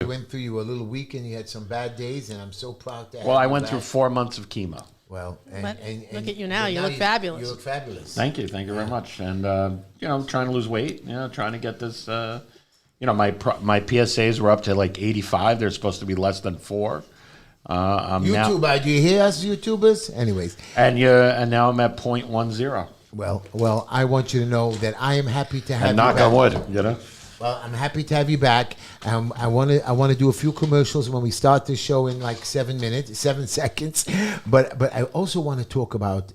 you went through. You were a little weak and you had some bad days, and I'm so proud to have Well, I you went back. through 4 months of chemo. Well, But look at you now. You look fabulous. You look fabulous. Thank you very much. And trying to lose weight. Trying to get this. My PSAs were up to like 85. They're supposed to be less than 4. YouTuber, do you hear us, YouTubers? Anyways, and now I'm at 0.10. Well, I want you to know that I am happy to have And you knock back. on wood, Well, I'm happy to have you back. I want to do a few commercials when we start this show in like 7 seconds. But I also want to talk about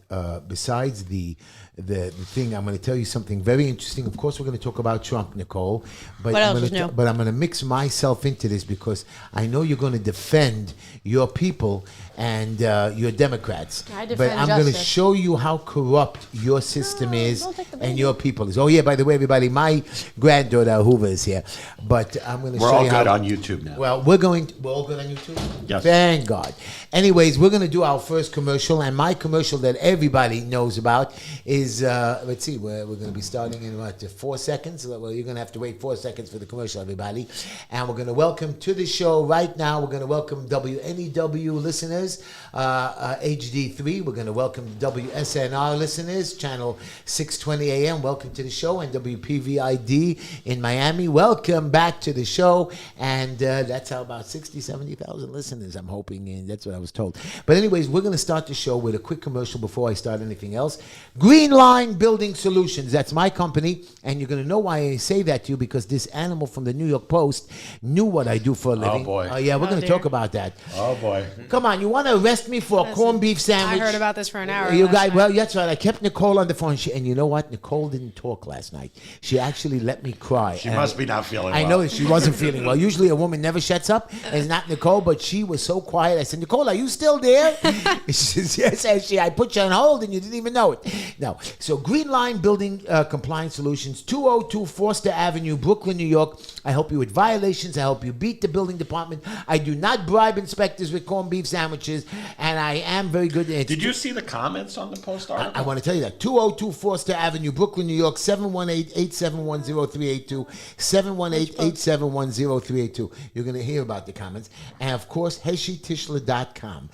besides the thing. I'm going to tell you something very interesting. Of course, we're going to talk about Trump, Nicole. But what else is new? But I'm going to mix myself into this because I know you're going to defend your people and your Democrats. I defend but I'm going to justice. show you how corrupt your system is don't take the and baby. your people is. Oh yeah, by the way, everybody, my granddaughter Hoover is here. But I'm going to We're show all you good how. on YouTube now. Well, we're all good on YouTube. Yes. Thank God. Anyways, we're going to do our first commercial, and my commercial that everybody knows about is let's see, we're going to be starting in 4 seconds. Well, you're going to have to wait 4 seconds for the commercial, everybody. And we're going to welcome to the show right now. We're going to welcome WNEW listeners, HD3. We're going to welcome WSNR listeners, channel 620 AM. Welcome to the show, and WPVID in Miami. Welcome back to the show, and that's how about 60, 70,000 listeners, I'm hoping, and that's what I was told. But anyways, we're going to start the show with a quick commercial before I start anything else. Green Line Building Solutions, that's my company, and you're going to know why I say that to you, because this animal from the New York Post knew what I do for a living. Oh, boy. Yeah, we're going to dear. talk about that. Oh, boy. Come on, you want to arrest me for a corned beef sandwich? I heard about this for an hour. You last guys, night. well, that's right. I kept Nicole on the phone, and you know what? Nicole didn't talk last night. She actually let me cry. She And must be not feeling well. I know that she wasn't feeling well. Usually a woman never shuts up. And it's not Nicole, but she was so quiet. I said, Nicole, are you still there? She says, yes, Heshy. I put you on hold and you didn't even know it. No. So Green Line Building Compliance Solutions, 202 Forster Avenue, Brooklyn, New York. I help you with violations. I help you beat the building department. I do not bribe inspectors with corned beef sandwiches. And I am very good at it. Did you see the comments on the Post article? I want to tell you that. 202 Forster Avenue, Brooklyn, New York, 718-871-0382, 718-871-0382. You're going to hear about the comments. And, of course, HeshyTishler.com.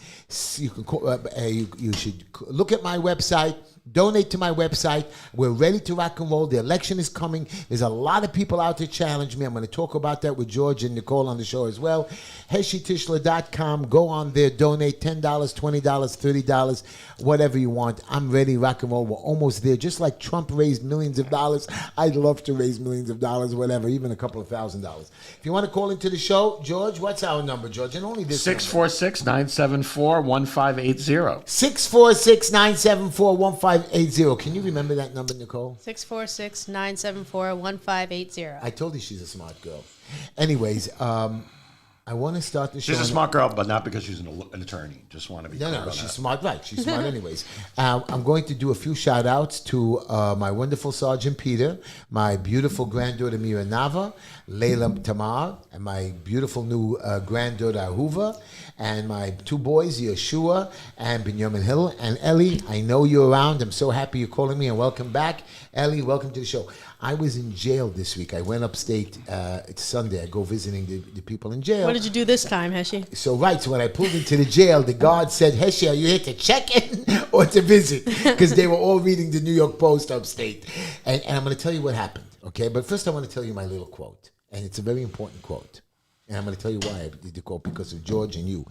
You can call, you should look at my website. Donate to my website. We're ready to rock and roll. The election is coming. There's a lot of people out to challenge me. I'm going to talk about that with George and Nicole on the show as well. HeshyTishler.com. Go on there. Donate $10, $20, $30, whatever you want. I'm ready, rock and roll. We're almost there. Just like Trump raised millions of dollars, I'd love to raise millions of dollars, whatever, even a couple of $1,000s. If you want to call into the show, George, what's our number, George? And only this 646-974-1580. 646-974-1580. Can you remember that number, Nicole? 646-974-1580. I told you she's a smart girl. Anyways, I want to start the show. She's a smart girl, but not because she's an attorney. Just want to be clear No, on she's that. smart, right? She's smart anyways. I'm going to do a few shout-outs to my wonderful Sergeant Peter, my beautiful granddaughter Mira Nava, Layla Tamar, and my beautiful new granddaughter Hoover, and my two boys, Yeshua and Benjamin Hill. And Ellie, I know you're around. I'm so happy you're calling me, and welcome back. Ellie, welcome to the show. I was in jail this week. I went upstate. It's Sunday. I go visiting the people in jail. What did you do this time, Heshy? So when I pulled into the jail, the guard said, Heshy, are you here to check in or to visit? Because they were all reading the New York Post upstate. And I'm going to tell you what happened, okay? But first I want to tell you my little quote. And it's a very important quote. And I'm going to tell you why I did the quote, because of George and you.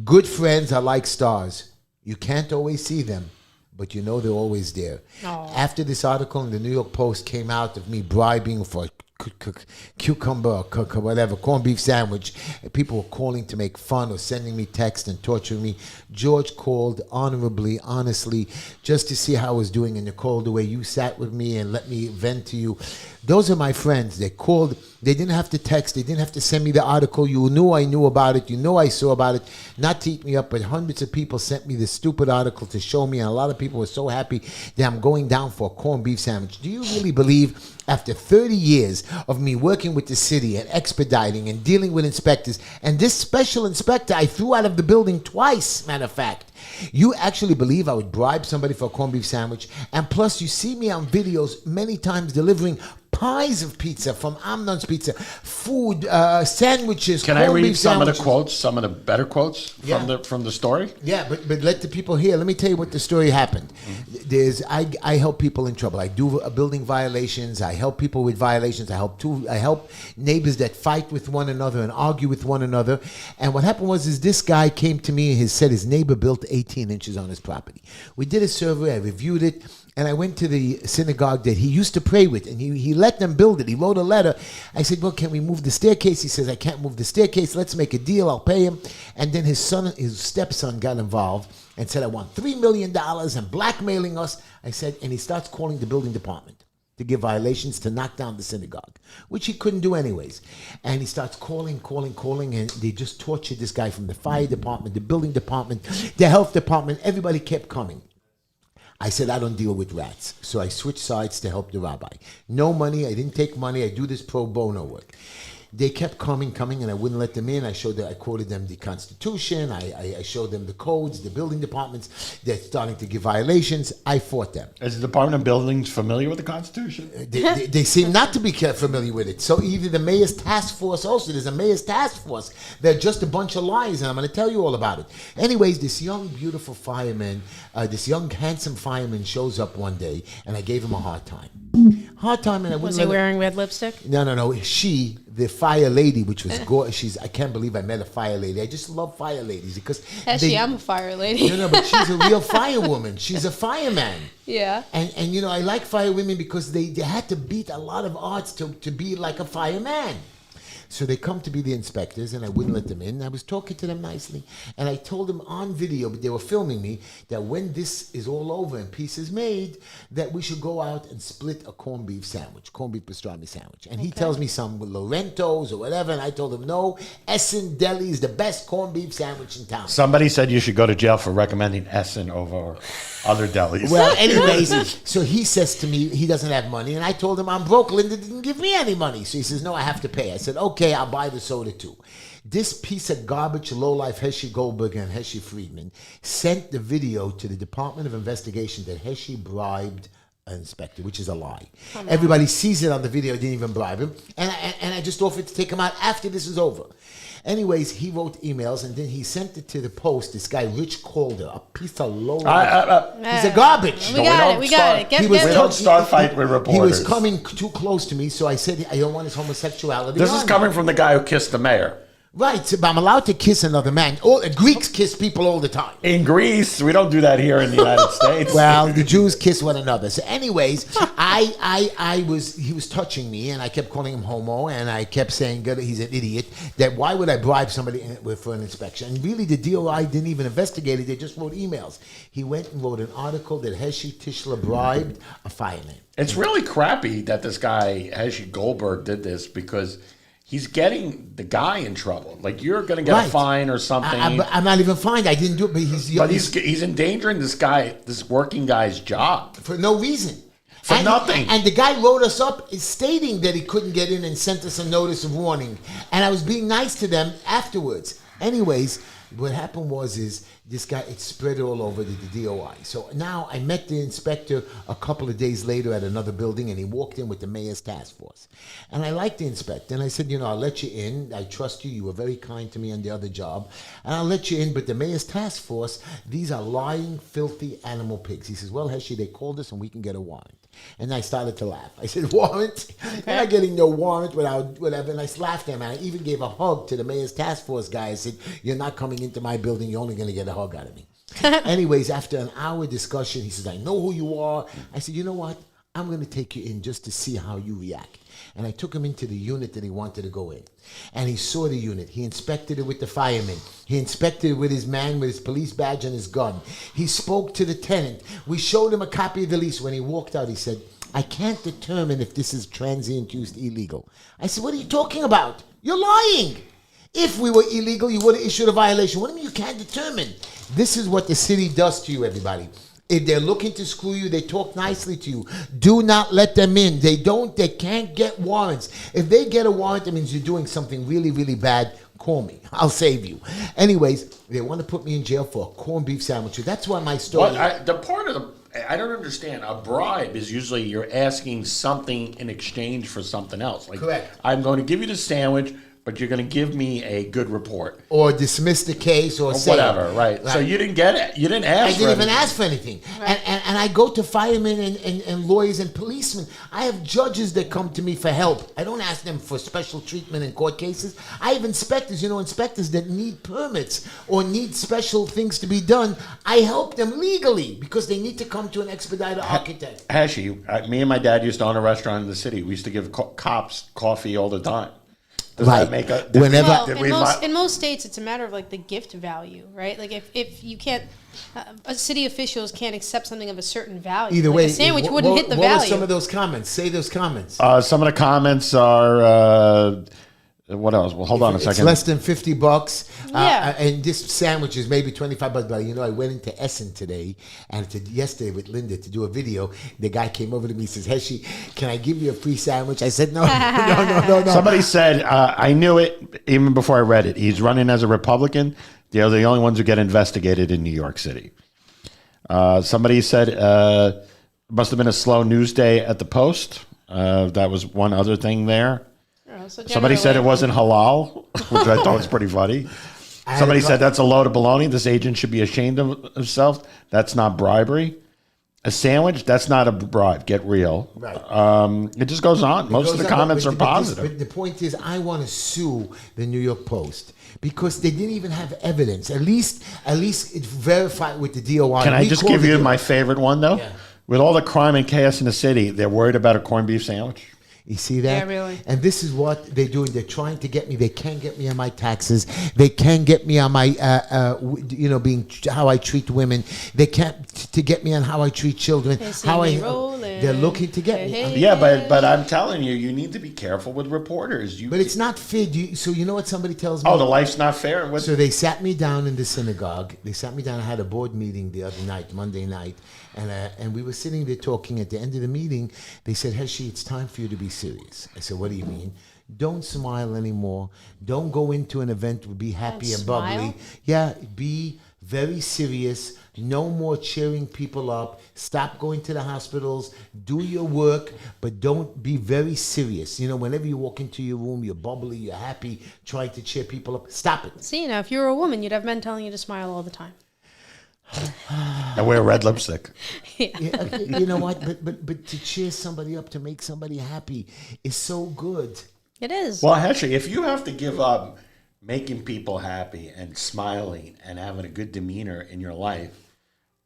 Good friends are like stars. You can't always see them, but you know they're always there. Aww. After this article in the New York Post came out of me bribing for cucumber or whatever, corned beef sandwich, people were calling to make fun or sending me text and torturing me. George called honorably, honestly, just to see how I was doing. And Nicole, the way you sat with me and let me vent to you. Those are my friends. They called. They didn't have to text. They didn't have to send me the article. You knew I knew about it. You know I saw about it. Not to eat me up, but hundreds of people sent me this stupid article to show me, and a lot of people were so happy that I'm going down for a corned beef sandwich. Do you really believe after 30 years of me working with the city and expediting and dealing with inspectors, and this special inspector I threw out of the building twice, matter of fact, you actually believe I would bribe somebody for a corned beef sandwich? And plus, you see me on videos many times delivering pies of pizza from Amnon's Pizza, food, sandwiches. Can I corned read beef some of the sandwiches. quotes, some of the better quotes Yeah. from the story? Yeah, but let the people hear. Let me tell you what the story happened. There's I help people in trouble. I do building violations. I help people with violations. I help neighbors that fight with one another and argue with one another. And what happened was this guy came to me and he said his neighbor built 18 inches on his property. We did a survey. I reviewed it. And I went to the synagogue that he used to pray with, and he let them build it. He wrote a letter. I said, well, can we move the staircase? He says, I can't move the staircase. Let's make a deal. I'll pay him. And then his stepson got involved and said, I want $3 million and blackmailing us. I said, and he starts calling the building department to give violations to knock down the synagogue, which he couldn't do anyways. And he starts calling, and they just tortured this guy from the fire department, the building department, the health department. Everybody kept coming. I said, I don't deal with rats. So I switched sides to help the rabbi. No money. I didn't take money. I do this pro bono work. They kept coming, and I wouldn't let them in. I quoted them the Constitution. I showed them the codes, the building departments. They're starting to give violations. I fought them. Is the Department of Buildings familiar with the Constitution? They seem not to be familiar with it. So either the mayor's task force also, there's a mayor's task force. They're just a bunch of lies, and I'm going to tell you all about it. Anyways, this young, beautiful fireman, this young, handsome fireman shows up one day, and I gave him a hard time. And I Was he wearing red lipstick? No. She, the fire lady, which was gorgeous. I can't believe I met a fire lady. I just love fire ladies because Heshy, I'm a fire lady. No, but she's a real firewoman. She's a fireman. Yeah. And I like fire women because they had to beat a lot of odds to be like a fireman. So they come to be the inspectors, and I wouldn't let them in. I was talking to them nicely, and I told them on video, but they were filming me, that when this is all over and peace is made, that we should go out and split a corned beef pastrami sandwich. And he tells me some with Lorento's or whatever, and I told him, no, Essen Deli is the best corned beef sandwich in town. Somebody said you should go to jail for recommending Essen over other delis. Well, anyways, so he says to me he doesn't have money, and I told him I'm broke. Linda didn't give me any money. So he says, no, I have to pay. I said, okay, I'll buy the soda too. This piece of garbage, lowlife Heshy Goldberg and Heshy Friedman sent the video to the Department of Investigation that Heshy bribed an inspector, which is a lie. Everybody sees it on the video, didn't even bribe him. And I just offered to take him out after this is over. Anyways, he wrote emails, and then he sent it to the Post. This guy, Rich Calder, a piece of low. He's a garbage. We got it. We don't start fight with reporters. He was coming too close to me, so I said, I don't want his homosexuality. This is coming from the guy who kissed the mayor. Right, but I'm allowed to kiss another man. Greeks kiss people all the time. In Greece, we don't do that here in the United States. Well, the Jews kiss one another. So, anyways, he was touching me, and I kept calling him homo, and I kept saying he's an idiot. That why would I bribe somebody for an inspection? And really, the DOI didn't even investigate it; they just wrote emails. He went and wrote an article that Heshy Tischler bribed a fireman. It's really crappy that this guy Heshy Goldberg did this because he's getting the guy in trouble. Like, you're going to get a fine or something. I'm not even fined. I didn't do it, but he's endangering this working guy's job for no reason. For nothing. And the guy wrote us up stating that he couldn't get in and sent us a notice of warning. And I was being nice to them afterwards. Anyways, what happened was this guy, it spread all over the DOI. So now I met the inspector a couple of days later at another building, and he walked in with the mayor's task force. And I liked the inspector, and I said, I'll let you in. I trust you. You were very kind to me on the other job. And I'll let you in, but the mayor's task force, these are lying, filthy animal pigs. He says, well, Heshy, they called us, and we can get a warrant. And I started to laugh. I said, warrant? I'm not getting no warrant without whatever. And I laughed at him. And I even gave a hug to the mayor's task force guy. I said, you're not coming into my building. You're only going to get a hug out of me. Anyways, after an hour discussion, he says, I know who you are. I said, you know what? I'm going to take you in just to see how you react. And I took him into the unit that he wanted to go in. And he saw the unit. He inspected it with the fireman. He inspected it with his man with his police badge and his gun. He spoke to the tenant. We showed him a copy of the lease. When he walked out, he said, I can't determine if this is transient use illegal. I said, what are you talking about? You're lying. If we were illegal, you would have issued a violation. What do you mean you can't determine? This is what the city does to you, everybody. If they're looking to screw you, they talk nicely to you. Do not let them in. They can't get warrants. If they get a warrant, that means you're doing something really, really bad. Call me. I'll save you. Anyways, they want to put me in jail for a corned beef sandwich. That's why my story... I don't understand. A bribe is usually you're asking something in exchange for something else. Like, Correct. I'm going to give you the sandwich, but you're going to give me a good report. Or dismiss the case or say Whatever, right. So you didn't get it. You didn't ask I for didn't even anything. ask for anything. And I go to firemen and lawyers and policemen. I have judges that come to me for help. I don't ask them for special treatment in court cases. I have inspectors, inspectors that need permits or need special things to be done. I help them legally because they need to come to an expedited architect. Heshy, me and my dad used to own a restaurant in the city. We used to give cops coffee all the time. Does that make a Whenever- Well, in most states, it's a matter of like the gift value, right? Like if you can't, city officials can't accept something of a certain value. Either like way, a sandwich wouldn't hit the what value. were some of those comments? Say those comments. Some of the comments are. What else? Well, hold on a It's second. less than $50. Yeah. And this sandwich is maybe $25. But I went into Essen today and yesterday with Linda to do a video. The guy came over to me and says, Heshy, can I give you a free sandwich? I said, no, no. Somebody said, I knew it even before I read it. He's running as a Republican. They're the only ones who get investigated in New York City. Somebody said must have been a slow news day at the Post. That was one other thing there. So Somebody said it wasn't halal, which I thought was pretty funny. Somebody said that's a load of baloney. This agent should be ashamed of himself. That's not bribery. A sandwich, that's not a bribe. Get real. Right. It just goes on. Most of the comments are positive. But the point is, I want to sue the New York Post because they didn't even have evidence. At least it's verified with the DOI. Can I just give you my favorite one, though? Yeah. With all the crime and chaos in the city, they're worried about a corned beef sandwich. You see that? Yeah, really. And this is what they're doing. They're trying to get me. They can't get me on my taxes. They can't get me on my, being how I treat women. They can't to get me on how I treat children. They see me rolling. They're looking to get me. Hey. Yeah, but I'm telling you, you need to be careful with reporters. But it's not fair. So you know what somebody tells me? Oh, the life's not fair. What? So they sat me down in the synagogue. They sat me down. I had a board meeting the other night, Monday night, and we were sitting there talking. At the end of the meeting, they said, Heshy, it's time for you to be serious. I said, what do you mean? Don't smile anymore. Don't go into an event to be happy and bubbly. Smile? Yeah, be very serious. No more cheering people up. Stop going to the hospitals. Do your work, but don't be very serious. Whenever you walk into your room, you're bubbly, you're happy, trying to cheer people up. Stop it. See, now if you were a woman, you'd have men telling you to smile all the time. And wear red lipstick. Yeah, you know what? But to cheer somebody up, to make somebody happy is so good. It is. Well, actually, if you have to give up making people happy and smiling and having a good demeanor in your life,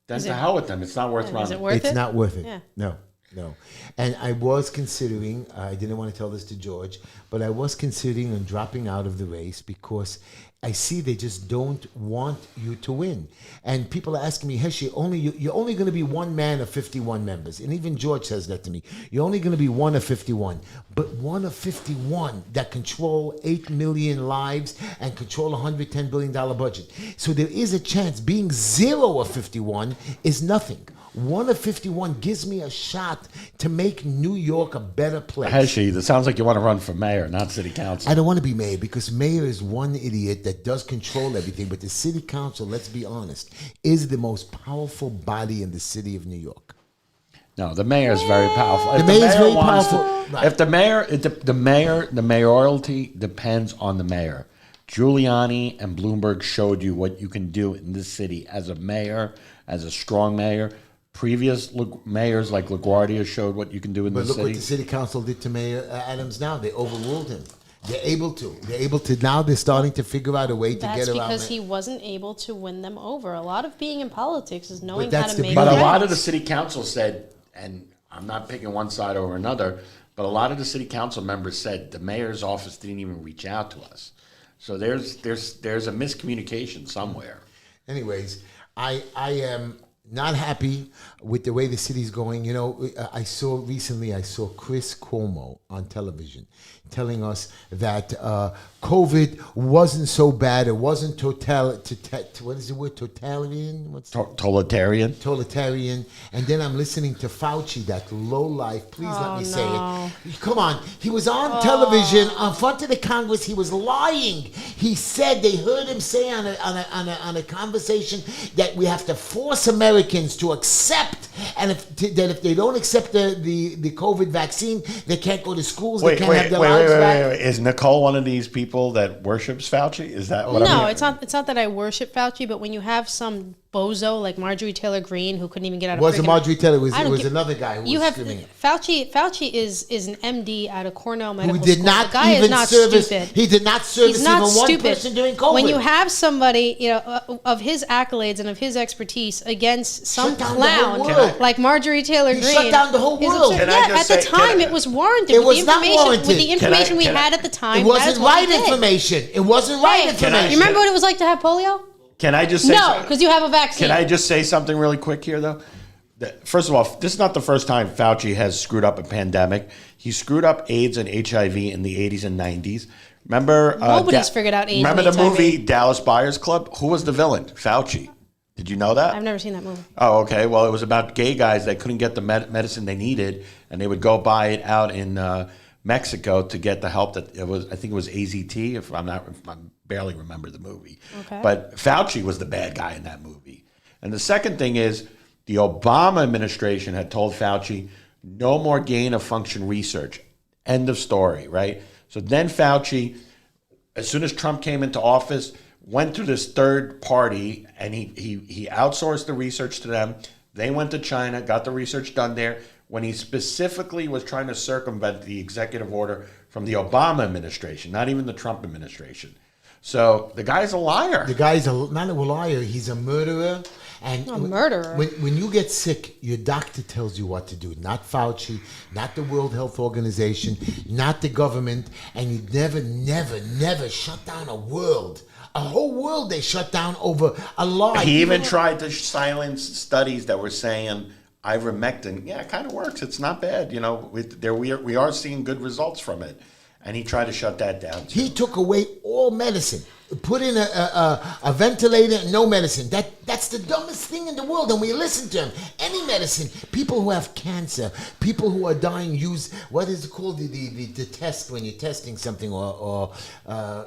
then to hell with them. It's not worth running. Is it worth it? It's not worth it. Yeah. No. And I was considering, I didn't want to tell this to George, but I was considering on dropping out of the race because I see they just don't want you to win. And people are asking me, Heshy, you're only going to be one man of 51 members. And even George says that to me. You're only going to be one of 51. But one of 51 that control 8 million lives and control a $110 billion budget. So there is a chance. Being 0 of 51 is nothing. 1 of 51 gives me a shot to make New York a better place. Heshy, that sounds like you want to run for mayor, not city council. I don't want to be mayor because mayor is one idiot that does control everything. But the city council, let's be honest, is the most powerful body in the city of New York. No, the mayor is very powerful. The If mayor is very wants to- powerful. Right. If the mayoralty depends on the mayor. Giuliani and Bloomberg showed you what you can do in this city as a mayor, as a strong mayor. Previous mayors like LaGuardia showed what you can do in But this look city. what the city council did to Mayor Adams now. They overruled him. They're able to. Now they're starting to figure out a way to That's get around because it. he wasn't able to win them over. A lot of being in politics is knowing that's how the to make But a beauty. lot of the friends. city council said, and I'm not picking one side over another, but a lot of the city council members said the mayor's office didn't even reach out to us. So there's a miscommunication somewhere. Anyways, I am not happy with the way the city's going. I saw Chris Cuomo on television telling us that COVID wasn't so bad. It wasn't what is the word? Totalitarian? Totalitarian. Totalitarian. And then I'm listening to Fauci, that low life. Please let me say no. it. Come on. He was on television in front of the Congress. He was lying. He said they heard him say on a conversation that we have to force Americans to accept and if they don't accept the COVID vaccine, they can't go to schools. They can't have their lives back. Wait. Is Nicole one of these people that worships Fauci? Is that what I'm No, hearing? it's not that I worship Fauci, but when you have some bozo like Marjorie Taylor Greene who couldn't even get out It of wasn't freaking- Marjorie Taylor. I It don't was give- another guy who You was have screaming. Fauci is an MD out of Cornell Medical Who did School. not The guy even is not service. stupid. He did not service He's not even one stupid. person during COVID. When you have somebody, of his accolades and of his expertise against some Shut down the whole clown world. like Marjorie Taylor He Greene, shut down the whole is world. upset. Can I Yeah, just at the say- time can I- it was warranted. It with was the not information, warranted. With the information we can I- had at the time, It that wasn't is what right we did. information. It wasn't right Hey, information. you remember what it was like to have polio? Can I just say No, something? because you have a vaccine. Can I just say something really quick here, though? First of all, this is not the first time Fauci has screwed up a pandemic. He screwed up AIDS and HIV in the 80s and 90s. Remember? Nobody's figured out AIDS Remember and the movie HIV. Dallas Buyers Club? Who was the villain? Fauci. Did you know that? I've never seen that movie. Oh, okay. Well, it was about gay guys that couldn't get the medicine they needed, and they would go buy it out in Mexico to get the help that it was. I think it was AZT. If I barely remember the movie. Okay. But Fauci was the bad guy in that movie. And the second thing is, the Obama administration had told Fauci no more gain of function research. End of story. Right. So then Fauci, as soon as Trump came into office, went to this third party and he outsourced the research to them. They went to China, got the research done there, when he specifically was trying to circumvent the executive order from the Obama administration, not even the Trump administration. So the guy's a liar. The guy's not a liar. He's a murderer. And A murderer. When you get sick, your doctor tells you what to do. Not Fauci, not the World Health Organization, not the government. And you never shut down a world. A whole world they shut down over a lie. He even tried to silence studies that were saying ivermectin, yeah, it kind of works. It's not bad. We are seeing good results from it. And he tried to shut that down, too. He took away all medicine, put in a ventilator, no medicine. That's the dumbest thing in the world. And we listen to him. Any medicine, people who have cancer, people who are dying, use what is it called, the test when you're testing something, or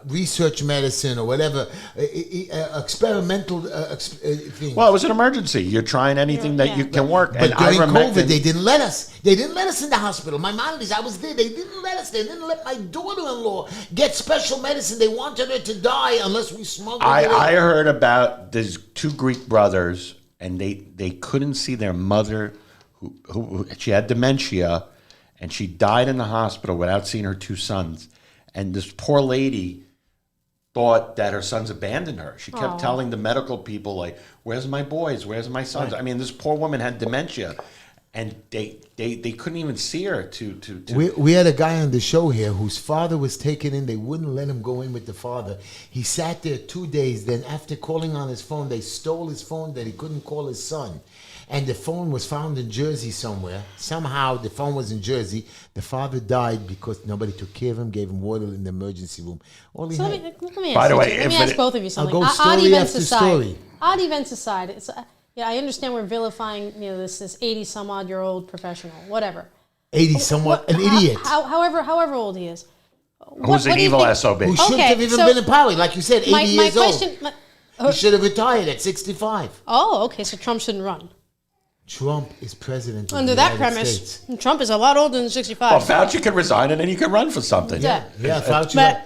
research medicine or whatever, experimental thing. Well, it was an emergency. You're trying anything that you can work. But And during ivermectin- COVID, they didn't let us. They didn't let us in the hospital. My mom, I was there. They didn't let us. They didn't let my daughter-in-law get special medicine. They wanted her to die unless we smuggled it in. I heard about these two Greek brothers, and they couldn't see their mother, who she had dementia, and she died in the hospital without seeing her two sons. And this poor lady thought that her sons abandoned her. She kept telling the medical people, like, "Where's my boys? Where's my sons?" I mean, this poor woman had dementia, and they couldn't even see her to We had a guy on the show here whose father was taken in. They wouldn't let him go in with the father. He sat there 2 days. Then after calling on his phone, they stole his phone that he couldn't call his son. And the phone was found in Jersey somewhere. Somehow the phone was in Jersey. The father died because nobody took care of him, gave him water in the emergency room. All he So had, let me By ask the you way, two- let me if ask it- both of you something. go Odd story events after aside. story. Odd events aside. I understand we're vilifying this 80-some-odd-year-old professional, whatever. 80 somewhat, an idiot. However old he is. who's an do you evil think- SOB. Who shouldn't Okay, have even so been in power. Like you said, 80 My years question. old. He should have retired at 65. Oh, okay. So Trump shouldn't run. Trump is president of Under the that United premise, States. Trump is a lot older than 65. Well, Fauci could resign and then he could run for something. Yeah. Yeah, Fauci. But-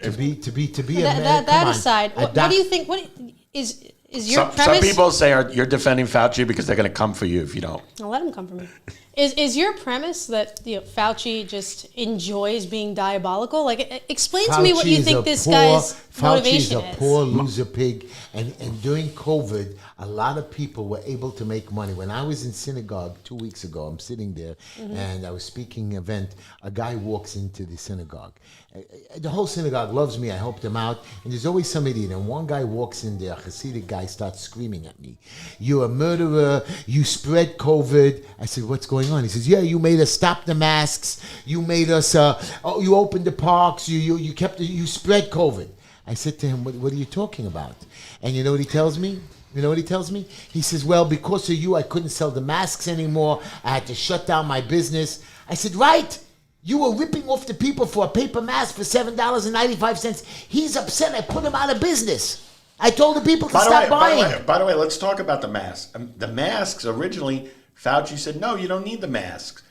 to be a man. that come on. aside, A what doc- do you think? What is your Some premise? people say you're defending Fauci because they're going to come for you if you don't. I'll let him come for me. Is your premise that Fauci just enjoys being diabolical? Like, explain to me what you Fauci is think a this poor- guy's Fauci motivation is a is. poor loser pig, and during COVID, a lot of people were able to make money. When I was in synagogue 2 weeks ago, I'm sitting there, and I was speaking event. A guy walks into the synagogue. The whole synagogue loves me. I helped him out, and there's always some idiot. And one guy walks in there, a Hasidic guy, starts screaming at me. "You're a murderer. You spread COVID." I said, "What's going on?" He says, "Yeah, you made us stop the masks. You made us. You opened the parks. You spread COVID." I said to him, what are you talking about? And you know what he tells me? He says, "Well, because of you, I couldn't sell the masks anymore. I had to shut down my business." I said, "Right. You were ripping off the people for a paper mask for $7.95. He's upset I put him out of business. I told the people to stop buying." By the way, let's talk about the masks. The masks originally, Fauci said, no, you don't need the masks.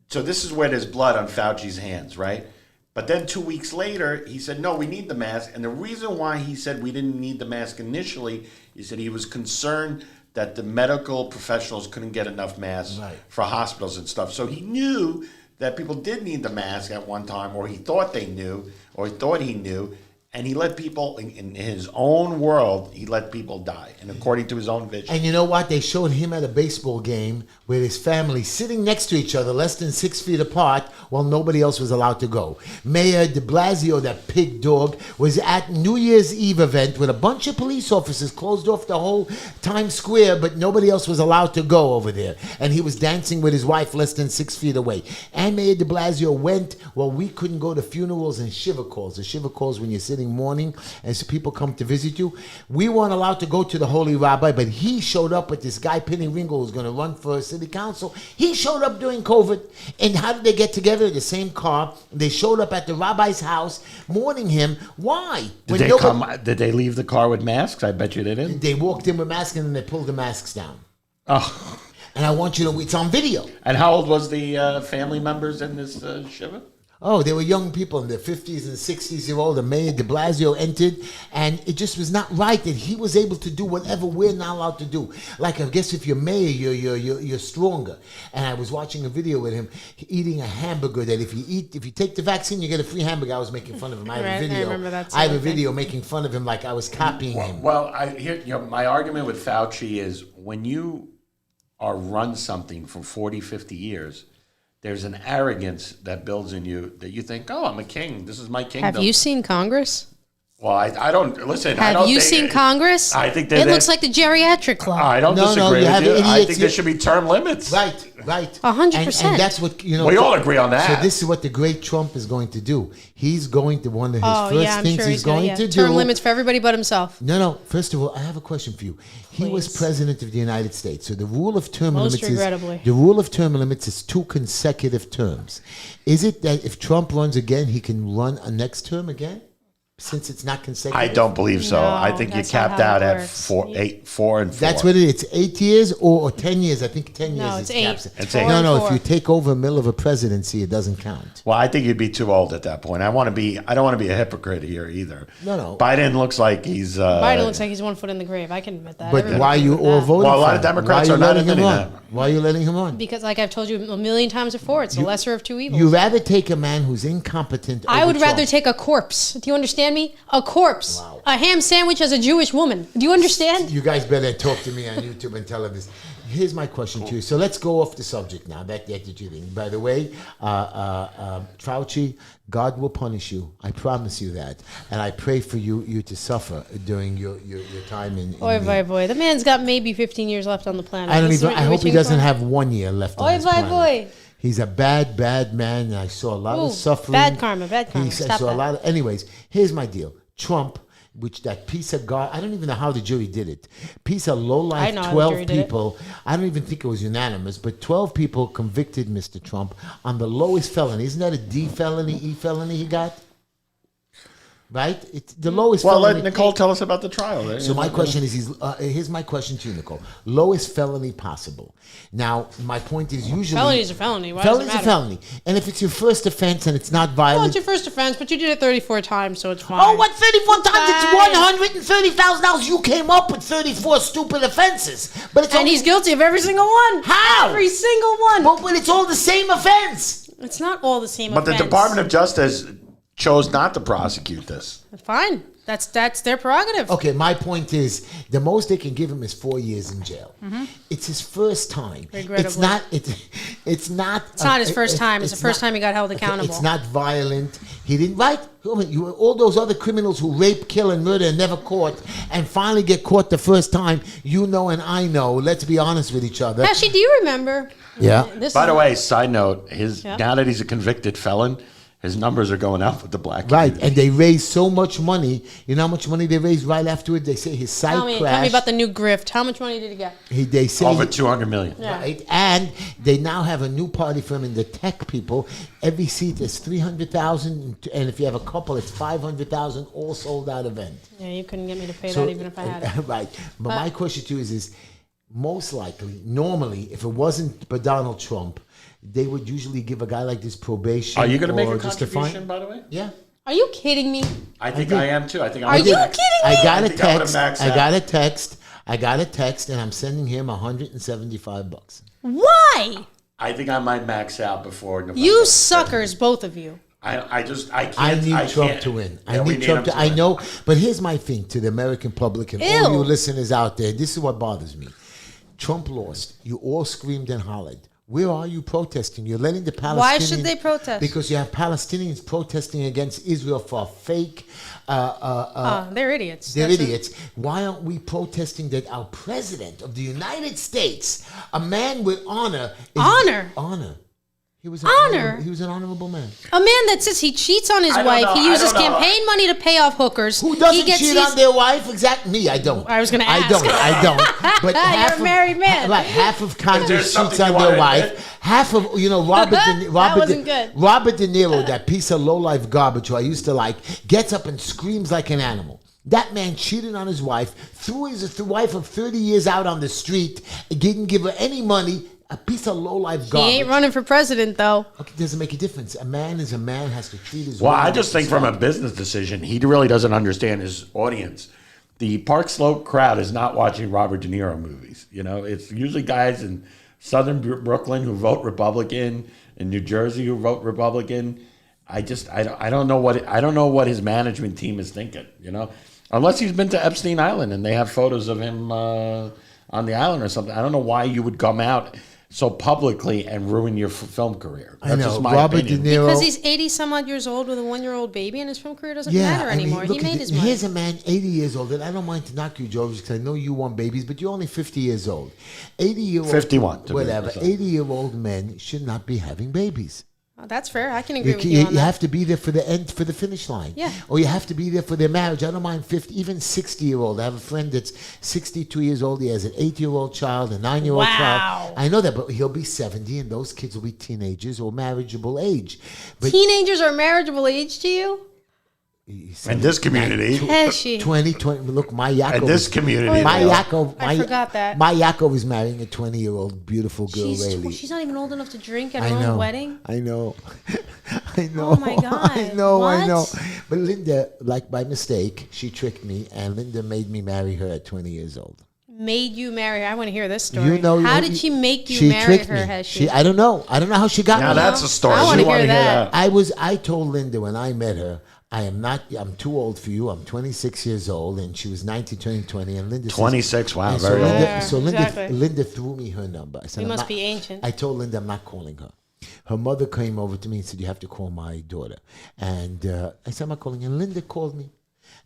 So this is where there's blood on Fauci's hands, right? But then 2 weeks later, he said, no, we need the mask. And the reason why he said we didn't need the mask initially, he said he was concerned that the medical professionals couldn't get enough masks for hospitals and stuff. So he knew that people did need the mask at one time, or he thought they knew, or he thought he knew. And he let people, in his own world, he let people die, and according to his own vision. And you know what? They showed him at a baseball game with his family sitting next to each other, less than 6 feet apart, while nobody else was allowed to go. Mayor de Blasio, that pig dog, was at New Year's Eve event with a bunch of police officers, closed off the whole Times Square, but nobody else was allowed to go over there. And he was dancing with his wife less than 6 feet away. And Mayor de Blasio went, well, we couldn't go to funerals and shiva calls. The shiva calls when you're sitting mourning and so people come to visit you. We weren't allowed to go to the Holy Rabbi, but he showed up with this guy, Penny Ringo, who's going to run for city council. He showed up during COVID. And how did they get together? The same car. They showed up at the rabbi's house mourning him. Why? Did they leave the car with masks? I bet you they didn't. They walked in with masks and then they pulled the masks down. Oh. And I want you to, it's on video. And how old was the family members in this shiva? Oh, they were young people in their 50s and 60s year old. The Mayor de Blasio entered, and it just was not right that he was able to do whatever we're not allowed to do. Like, I guess if you're mayor, you're stronger. And I was watching a video with him eating a hamburger that if you take the vaccine, you get a free hamburger. I was making fun of him. I have a video. I remember that. I have a video making fun of him like I was copying him. Well, my argument with Fauci is when you are run something for 40, 50 years, there's an arrogance that builds in you that you think, oh, I'm a king. This is my kingdom. Have you seen Congress? Well, I don't listen. Have you seen Congress? I think it looks like the geriatric club. I don't disagree with you. I think there should be term limits. Right. 100%. And that's what, we all agree on that. So this is what the great Trump is going to do. He's going to, one of his first things he's going to do. Term limits for everybody but himself. No. First of all, I have a question for you. He was president of the United States. So the rule of term limits is 2 consecutive terms. Is it that if Trump runs again, he can run a next term again? Since it's not consecutive? I don't believe so. No, I think you're that's not capped how out it at works. 4 and 4. That's what it is. It's 8 years or 10 years. I think 10 years it's is 8. capped. It's 8. No. If you take over a middle of a presidency, it doesn't count. Well, I think you'd be too old at that point. I don't want to be a hypocrite here either. No. Biden looks like he's... Biden looks like he's 1 foot in the grave. I can admit that. But Everybody why are can you admit all that. voting Well, a lot for of him? Democrats Why are not letting him admitting on? that. Why are you letting him on? Because, like I've told you a million times before, it's the lesser of two evils. You rather take a man who's incompetent I over would rather Trump. take a corpse. Do you understand me? A corpse. Wow. A ham sandwich as a Jewish woman. Do you understand? You guys better talk to me on YouTube and tell him this. Here's my question to you. So let's go off the subject now. That you think. By the way, Fauci, God will punish you. I promise you that. And I pray for you to suffer during your time in Boy. The man's got maybe 15 years left on the planet. I hope he doesn't have 1 year left on his planet. Boy. He's a bad man. I saw a lot of suffering. Bad karma. Stop that. Anyways, here's my deal. Trump, which that piece of God, I don't even know how the jury did it. Piece of low-life, 12 people. I don't even think it was unanimous, but 12 people convicted Mr. Trump on the lowest felony. Isn't that a D felony, E felony he got? Right? It's the lowest felony. Well, let Nicole tell us about the trial. So my question is, here's my question to you, Nicole. Lowest felony possible. Now, my point is usually... Felony is a felony. Why felony does it is a matter? felony. And if it's your first offense and it's not violent... Well, it's your first offense, but you did it 34 times, so it's fine. Oh, what 34 times? Fine. It's $130,000. You came up with 34 stupid offenses. But it's And only, he's guilty of every single one. How? Every single one. but it's all the same offense. It's not all the same But offense. the Department of Justice chose not to prosecute this. Fine. That's their prerogative. Okay, my point is the most they can give him is 4 years in jail. It's his first time. Regrettably. It's not. It's not his first time. It's the first time he got held accountable. It's not violent. He didn't. Right? All those other criminals who rape, kill, and murder and never caught, and finally get caught the first time. You know, and I know. Let's be honest with each other. Heshy, do you remember? Yeah. By the way, side note, now that he's a convicted felon, his numbers are going up with the black community. Right, and they raised so much money. You know how much money they raised right afterward? They say his site crashed. Tell me about the new grift. How much money did he get? They say Over $200 million. Yeah. Right, and they now have a new party for him in the tech people. Every seat is 300,000, and if you have a couple, it's 500,000. All sold out event. Yeah, you couldn't get me to pay that even if I had it. Right, but my question to you is most likely, normally, if it wasn't for Donald Trump, they would usually give a guy like this probation. Are you going to make or a just a contribution, fine. by the way? Yeah. Are you kidding me? I think did. I am too. I think Are you kidding me? I got I a think I'm gonna text. max I out. got a text. I got a text, and I'm sending him $175. Why? I think I might max out before November. You suckers, both of you. I can't. I need Trump can't. to win. Yeah, I we need Trump him to. I win. know, but here's my thing to the American public and all Ew. you listeners out there. This is what bothers me. Trump lost. You all screamed and hollered. Where are you protesting? You're letting the Palestinians. Why should they protest? Because you have Palestinians protesting against Israel for fake. They're idiots. They're That's it. idiots. Why aren't we protesting that our president of the United States, a man with honor, honor. He was an Honor? honorable, he was an honorable man. A man that says he cheats on his I don't wife. know. He I uses don't know. campaign money to pay off hookers. Who doesn't he gets cheat these- on their wife? Exactly. Me, I don't. I was gonna ask. I don't. But You're half a married man. Right, half of Congress there's cheats something on you their wanna wife. admit. Half of wasn't good. Robert De Niro, that piece of low life garbage who I used to like, gets up and screams like an animal. That man cheated on his wife, threw his wife of 30 years out on the street, didn't give her any money. A piece of low life He garbage. ain't running for president though. Okay, doesn't make a difference. A man is a man, has to treat his Well, woman I just with think from a respect. business decision, he really doesn't understand his audience. The Park Slope crowd is not watching Robert De Niro movies. You know, it's usually guys in Southern Brooklyn who vote Republican, in New Jersey who vote Republican. I don't know what his management team is thinking. You know, unless he's been to Epstein Island and they have photos of him on the island or something. I don't know why you would come out so publicly and ruin your film career. I That's know. just my Robert opinion. De Niro. Because he's 80 some odd years old with a 1-year-old baby and his film career doesn't matter I mean, anymore. look He at made the- his money. Here's a man, 80 years old, and I don't mind to knock you, George, because I know you want babies, but you're only 50 years old. 80-year-old, 51 to be whatever. precise. 80-year-old men should not be having babies. Oh, that's fair. I can agree You, with you, you on you that. have to be there for the end, for the finish line. Yeah. Or you have to be there for their marriage. I don't mind 50, even 60-year-old. I have a friend that's 62 years old. He has an 8-year-old child, a 9-year-old Wow. child. I know that, but he'll be 70, and those kids will be teenagers or marriageable age. But Teenagers are marriageable age to you? In this community, Heshy. 20, look, my Yaakov. in this is- community, My though. Yaakov, I forgot that. My Yaakov is marrying a 20-year-old beautiful girl, Rayleigh. She's not even old enough to drink at I her know. own wedding. I know. I know. Oh my God. I know. I know. What? But Linda, like by mistake, she tricked me, and Linda made me marry her at 20 years old. Made you marry her. I want to hear this story. You know, How did she make you she marry tricked her, me. Heshy? I don't know. I don't know how she got Now me. that's a story. I wanna You hear wanna that. I told Linda when I met her, I'm too old for you. I'm 26 years old, and she was 19, turning 20. And Linda says- 26, wow, and very old. Yeah, So Linda, exactly. Linda threw me her number. I said, We "I'm must not-" be ancient. I told Linda I'm not calling her. Her mother came over to me and said, "You have to call my daughter." And I said, "I'm not calling." And Linda called me.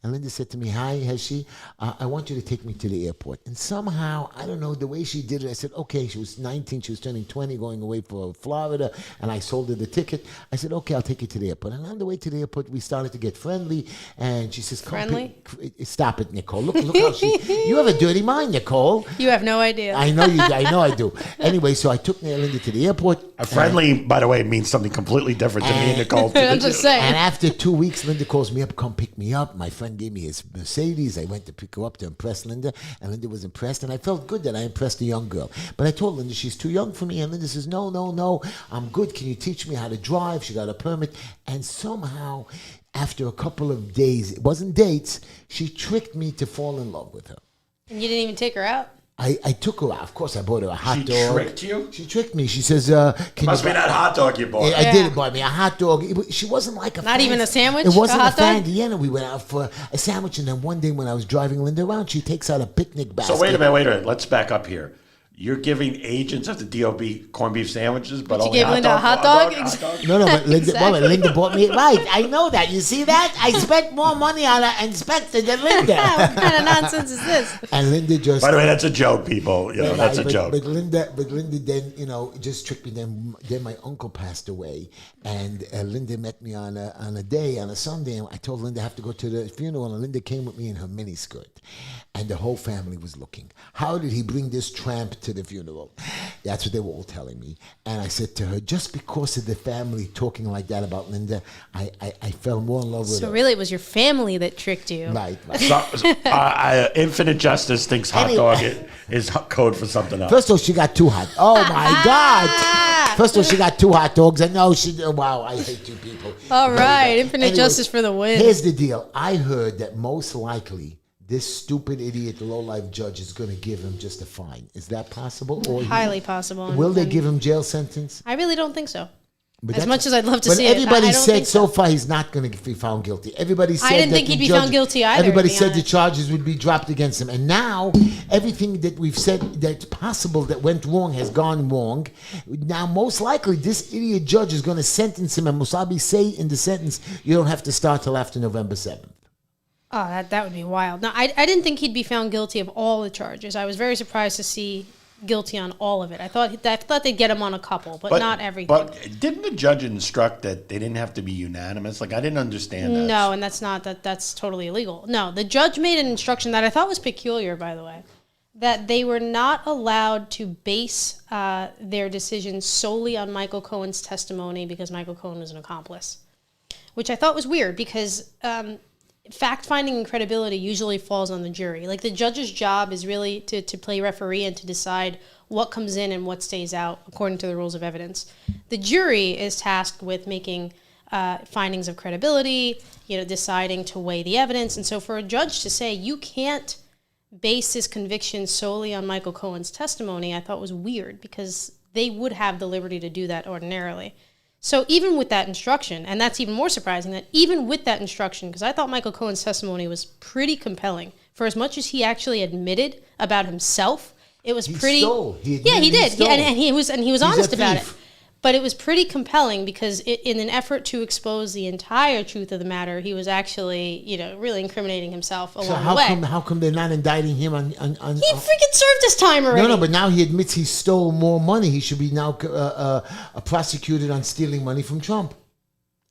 And Linda said to me, "Hi, Heshy, I want you to take me to the airport." And somehow, I don't know, the way she did it, I said, okay, she was 19, she was turning 20, going away for Florida, and I sold her the ticket. I said, okay, I'll take you to the airport. And on the way to the airport, we started to get friendly, and she says, "Come Friendly? stop it, Nicole. Look how you have a dirty mind, Nicole." You have no idea. I know you. I know I do. Anyway, so I took Linda to the airport. A friendly, by the way, means something completely different to me and Nicole. I'm just saying. And after 2 weeks, Linda calls me up, "Come pick me up." My friend gave me his Mercedes. I went to pick her up to impress Linda, and Linda was impressed. And I felt good that I impressed a young girl. But I told Linda she's too young for me, and Linda says, "No, no, no, I'm good. Can you teach me how to drive?" She got a permit, and somehow, after a couple of days, it wasn't dates, she tricked me to fall in love with her. And you didn't even take her out? I took her out. Of course, I bought her a hot She dog. tricked you? She tricked me. She says, "Can Must you be that hot dog you bought. I did buy me a hot dog. She wasn't like a Not even a sandwich? It wasn't A a hot dog? fancy. Yeah, no, we went out for a sandwich, and then one day when I was driving Linda around, she takes out a picnic basket. So wait a minute. Let's back up here. You're giving agents of the DOB corned beef sandwiches, but you only gave Linda a hot dog? No, but Linda, Exactly. well, Linda bought me it right. I know that. You see that? I spent more money on an inspector than Linda. what kind of nonsense is this? And Linda just. By the way, that's a joke, people. You know, that's a joke. But Linda then just tricked me. Then my uncle passed away, and Linda met me on a Sunday, and I told Linda I have to go to the funeral, and Linda came with me in her miniskirt, and the whole family was looking. How did he bring this tramp to the funeral? That's what they were all telling me. And I said to her, just because of the family talking like that about Linda, I fell more in love with her. So really, it was your family that tricked you. Right. Infinite Justice thinks hot dog is code for something else. First of all, she got two hot. Oh my God! First of all, she got two hot dogs. And no, wow, I hate you people. All right, infinite justice for the win. Here's the deal. I heard that most likely this stupid idiot low-life judge is going to give him just a fine. Is that possible? Or Highly possible. Will they give him jail sentence? I really don't think so. But As much as I'd love to but see it, everybody I don't said think so far he's not going to be found guilty. Everybody said didn't that think the he'd be judge- found guilty either, Everybody to be said the honest. charges would be dropped against him, and now everything that we've said that's possible that went wrong has gone wrong. Now, most likely, this idiot judge is going to sentence him, and Musabi say in the sentence, you don't have to start till after November 7th. Oh, that would be wild. No, I didn't think he'd be found guilty of all the charges. I was very surprised to see guilty on all of it. I thought they'd get him on a couple, but not everything. But didn't the judge instruct that they didn't have to be unanimous? Like, I didn't understand that. No, and that's totally illegal. No, the judge made an instruction that I thought was peculiar, by the way, that they were not allowed to base their decision solely on Michael Cohen's testimony because Michael Cohen was an accomplice, which I thought was weird because fact-finding and credibility usually falls on the jury. Like, the judge's job is really to play referee and to decide what comes in and what stays out according to the rules of evidence. The jury is tasked with making findings of credibility, deciding to weigh the evidence. And so for a judge to say you can't base his conviction solely on Michael Cohen's testimony, I thought was weird because they would have the liberty to do that ordinarily. So even with that instruction, and that's even more surprising, that even with that instruction, because I thought Michael Cohen's testimony was pretty compelling, for as much as he actually admitted about himself, it was pretty. He did, stole. and he was honest about it. thief. But it was pretty compelling because in an effort to expose the entire truth of the matter, he was actually, really incriminating himself along So the way. how come they're not indicting him on He freaking served his time already. No, but now he admits he stole more money. He should be now prosecuted on stealing money from Trump.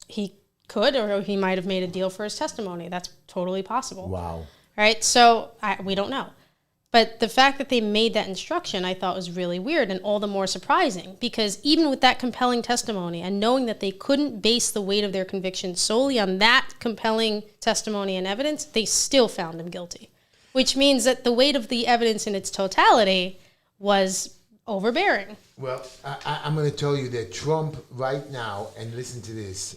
He could, or he might have made a deal for his testimony. That's totally possible. Wow. Right? So we don't know. But the fact that they made that instruction, I thought was really weird and all the more surprising because even with that compelling testimony and knowing that they couldn't base the weight of their conviction solely on that compelling testimony and evidence, they still found him guilty, which means that the weight of the evidence in its totality was overbearing. Well, I'm going to tell you that Trump right now, and listen to this,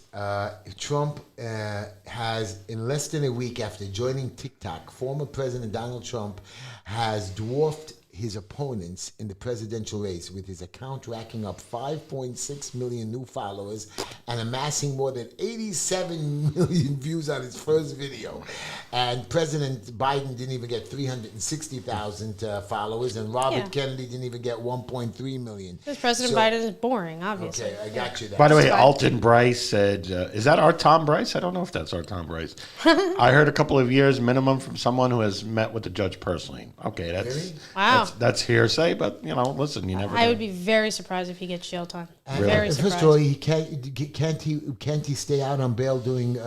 Trump has, in less than a week after joining TikTok, former President Donald Trump has dwarfed his opponents in the presidential race with his account racking up 5.6 million new followers and amassing more than 87 million views on his first video. And President Biden didn't even get 360,000 followers, and Robert Kennedy didn't even get 1.3 million. Because President Biden is boring, obviously. Okay, I got you there. By the way, Alton Bryce said, is that our Tom Bryce? I don't know if that's our Tom Bryce. I heard a couple of years minimum from someone who has met with the judge personally. Okay, that's Really? Wow. that's hearsay, but listen, you never know. I would be very surprised if he gets jail time. And Very first surprised. of all, he can't he stay out on bail doing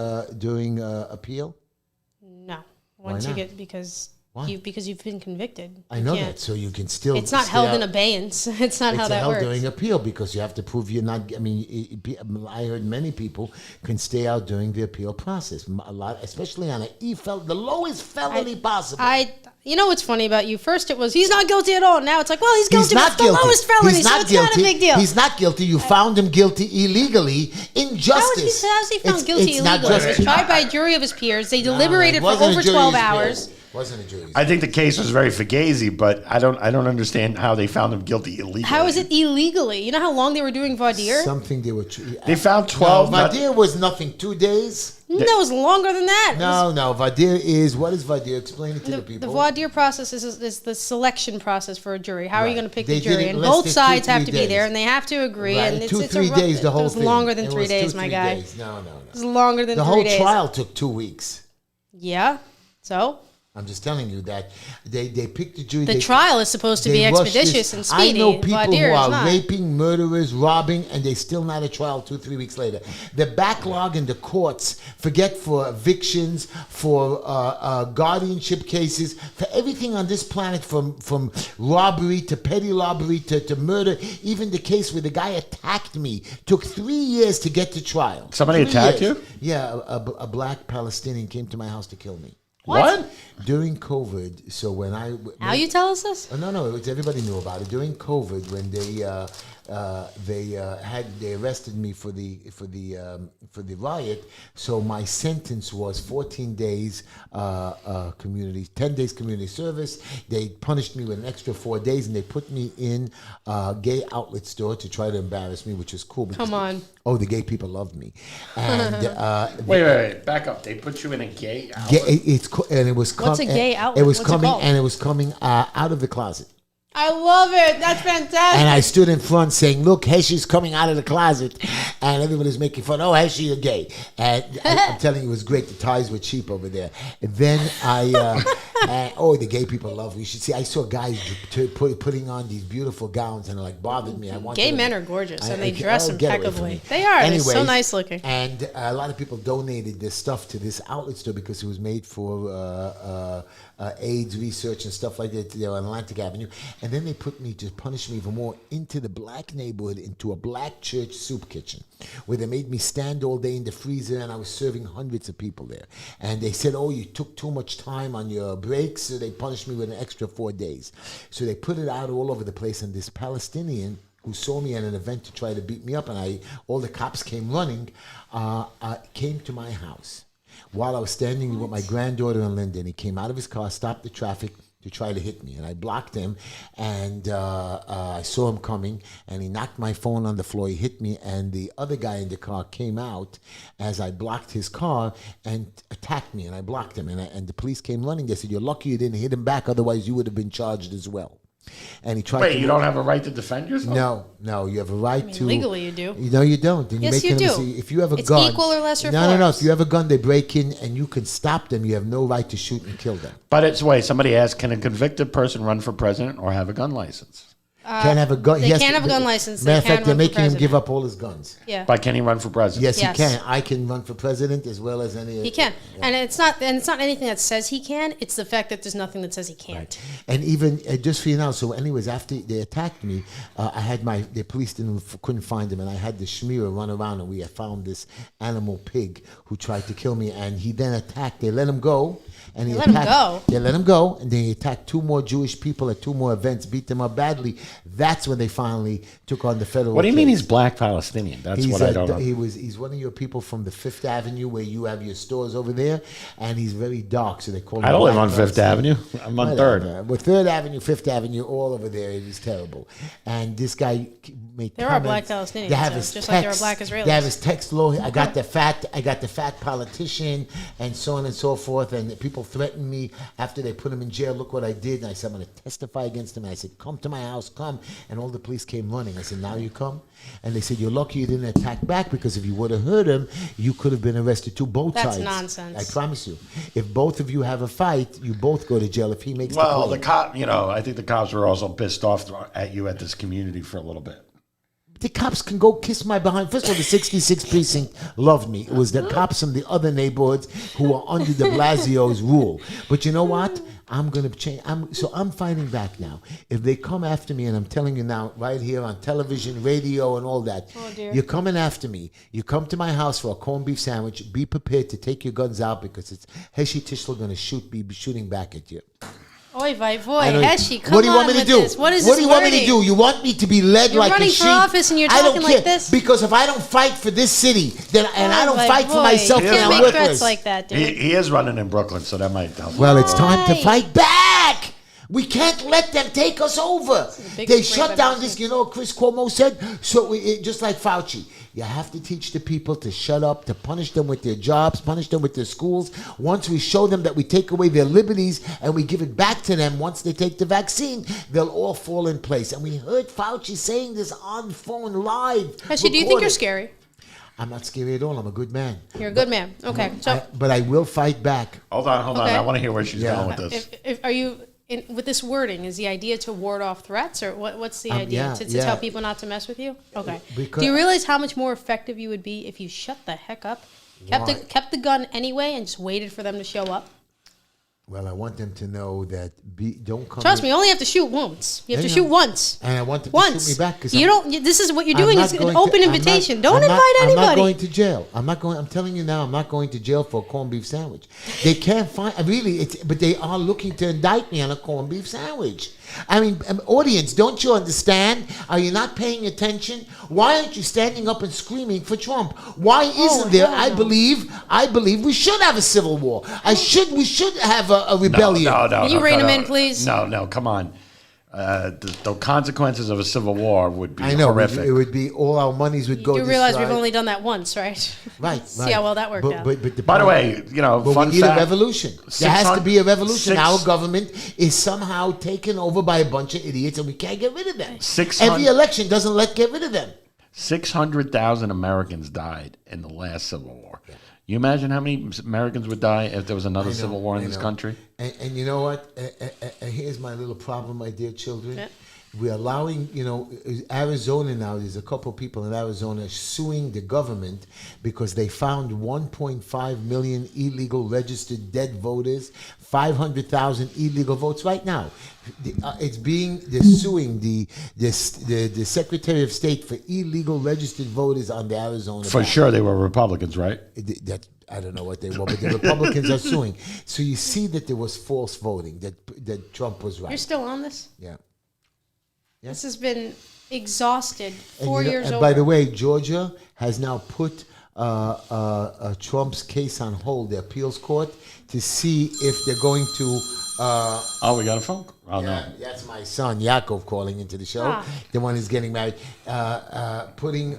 appeal? No. Once you not? get because Why? you've been convicted. I You know can't. that, so you can still. It's not stay held out. in abeyance. It's not how It's that held works. during appeal because you have to prove you're not. I mean, I heard many people can stay out during the appeal process. A lot, especially on the lowest felony possible. You know what's funny about you? First it was he's not guilty at all. Now it's like, well, he's guilty, He's but not it's the guilty. lowest felony, He's so not it's guilty. not a big deal. He's not guilty. You found him guilty illegally. Injustice. How's he found guilty It's not illegally? He was justice. tried by a jury of his peers. They No, deliberated it for wasn't a over jury's 12 peers. hours. Wasn't a jury's. I think the case was very fugazi, but I don't understand how they found him guilty illegally. How is it illegally? You know how long they were doing voir dire? Something they were. They found 12. No, Vadir was nothing. 2 days. No, it was longer than that. No. Vadir is what is Vadir? Explain it to the The people. voir dire process is the selection process for a jury. How are you Right. going to pick They the did jury? it And less both than sides 2-3 have to be there, days. and they have to agree. Right. And it's 2-3 a rough, days. The whole It was thing. longer than It 3 was days, 2-3 my guy. days. No. It was longer than The 3 whole days. trial took 2 weeks. Yeah. So I'm just telling you that they picked the jury. The trial is supposed to be expeditious and speedy. I know people who Vladimir is are not. raping, murderers, robbing, and they still not a trial 2-3 weeks later. The backlog in the courts, forget for evictions, for guardianship cases, for everything on this planet, from robbery to petty robbery to murder. Even the case where the guy attacked me took 3 years to get to trial. Somebody 3 attacked years. you? Yeah, a black Palestinian came to my house to kill me. What? During COVID, so when I... Now you tell us this? Oh, no, everybody knew about it. During COVID, when they arrested me for the riot, so my sentence was 14 days 10 days community service. They punished me with an extra 4 days, and they put me in a gay outlet store to try to embarrass me, which was cool. Because Come on. The gay people loved me. And Wait. Back up. They put you in a gay outlet? it was What's a gay outlet? It was What's it coming, called? and it was coming out of the closet. I love it. That's fantastic. And I stood in front saying, "Look, Heshy's coming out of the closet," and everybody's making fun. "Oh, Heshy, you're gay." And I'm telling you, it was great. The ties were cheap over there. And then the gay people love me. You should see. I saw guys putting on these beautiful gowns, and it like bothered me. Gay men are gorgeous, and they dress get away from impeccably. me. They are. They're so Anyways, nice looking. And a lot of people donated this stuff to this outlet store because it was made for AIDS research and stuff like that, on Atlantic Avenue. And then they put me, to punish me even more, into the black neighborhood, into a black church soup kitchen, where they made me stand all day in the freezer, and I was serving hundreds of people there. And they said, "Oh, you took too much time on your breaks," so they punished me with an extra 4 days. So they put it out all over the place, and this Palestinian who saw me at an event to try to beat me up, and all the cops came running, came to my house while I was standing with my granddaughter and Linda, and he came out of his car, stopped the traffic to try to hit me, and I blocked him, and I saw him coming, and he knocked my phone on the floor. He hit me, and the other guy in the car came out as I blocked his car and attacked me, and I blocked him, and the police came running. They said, "You're lucky you didn't hit him back, otherwise you would have been charged as well." And he tried. Wait, to you don't have a right to defend yourself? No, you have a right to. Legally, you do. No, you don't. And Yes, you do. If you have a It's gun, equal or lesser No. force. If you have a gun, they break in, and you can stop them. You have no right to shoot and kill them. But somebody asked, can a convicted person run for president or have a gun license? Can't have a gun. They can't have a gun license. Matter They of can fact, they're run for making him president. give up all his guns. Yeah. But can he run for president? Yes, Yes. he can. I can run for president as well as any. He can, and it's not anything that says he can. It's the fact that there's nothing that says he can't. And even just for you now. So, anyways, after they attacked me, I had the police couldn't find him, and I had the schmear run around, and we had found this animal pig who tried to kill me, and he then attacked. They let him go. And he They let him attacked- go? They let him go, and then he attacked 2 more Jewish people at 2 more events, beat them up badly. That's when they finally took on the federal. What do you mean case. he's black Palestinian? That's He's what I don't know. He's one of your people from the 5th Avenue where you have your stores over there, and he's very dark, so they call him. I don't live Black on Fifth Palestinian. Avenue. I'm on Whatever. 3rd. Well, 3rd Avenue, 5th Avenue, all over there. It is terrible. And this guy made There are comments. black Palestinians, They have so his just text, like there are black Israelis. They have his text law. I got the fat politician, and so on and so forth. And people threatened me after they put him in jail. Look what I did. And I said, I'm going to testify against him. And I said, come to my house, come. And all the police came running. I said, now you come? And they said, you're lucky you didn't attack back, because if you would have hurt him, you could have been arrested too. Both That's sides. nonsense. I promise you. If both of you have a fight, you both go to jail if he makes Well, the the claim. I think the cops were also pissed off at you at this community for a little bit. The cops can go kiss my behind. First of all, the 66th precinct loved me. It was the cops from the other neighborhoods who were under de Blasio's rule. But you know what? I'm going to change. I'm fighting back now. If they come after me, and I'm telling you now, right here on television, radio, and all that, dear. you're coming after me. You come to my house for a corned beef sandwich. Be prepared to take your guns out, because it's Heshy Tischler going to be shooting back at you. Oy vey boy, I don't- Heshy, come What do you want on me to with do? this. What is What this do you want me to wording? do? You want me to be led You're like running a for sheep? office and you're I don't talking like care, this? because if I don't fight for this city, then and I don't Oy vey fight for boy, myself, You then can't I'm make threats worthless. like that, dude. He is running in Brooklyn, so that might help. Well, it's time to Why? fight back. We can't let them take us over. big They break shut by down Moscow. this, Chris Cuomo said, just like Fauci. You have to teach the people to shut up, to punish them with their jobs, punish them with their schools. Once we show them that we take away their liberties and we give it back to them once they take the vaccine, they'll all fall in place. And we heard Fauci saying this on phone live. Heshy, do you think recorded. you're scary? I'm not scary at all. I'm a good man. You're a good man. Okay, so But I will fight back. Hold on. Okay. I want to hear where she's going with this. are you with this wording? Is the idea to ward off threats, or what's the idea? yeah, to yeah. tell people not to mess with you? Okay. Because- Do you realize how much more effective you would be if you shut the heck up, Why? kept the gun anyway, and just waited for them to show up? Well, I want them to know that don't come. Trust me, you only have to shoot once. You have to shoot once. And I want them Once. to shoot me back. 'Cause You don't. This is what you're I'm doing. not Is an going open to- I'm invitation. not- Don't I'm not- invite anybody. I'm not going to jail. I'm telling you now. I'm not going to jail for a corned beef sandwich. They can't find. Really, but they are looking to indict me on a corned beef sandwich. I mean, audience, don't you understand? Are you not paying attention? Why aren't you standing up and screaming for Trump? Why isn't there? hell I no. believe we should have a civil war. We should have a rebellion. No. Can you rein him in, please? No, come on. The consequences of a civil war would be I know. horrific. It would be all our monies would go. You to realize strike. we've only done that once, right? Right. See how well that worked out. But By the way, but fun we need fact, a revolution. There has to be a revolution. Our government is somehow taken over by a bunch of idiots, and we can't get rid of them. 600 Every election doesn't get rid of them. 600,000 Americans died in the last Civil War. You imagine how many Americans would die if there was another civil war in this country? And you know what? Here's my little problem, my dear children. Yeah. We're allowing, Arizona now, there's a couple of people in Arizona suing the government because they found 1.5 million illegal registered dead voters, 500,000 illegal votes right now. They're suing the Secretary of State for illegal registered voters on the Arizona For ballot. sure they were Republicans, right? That I don't know what they were, but the Republicans are suing. So you see that there was false voting, that Trump was right. You're still on this? Yeah. This has been exhausted. And 4 years and over. by the way, Georgia has now put Trump's case on hold, the appeals court, to see if they're going to. Oh, we got a phone call. Oh, no. That's my son Yaakov calling into the show. The one who's getting married, putting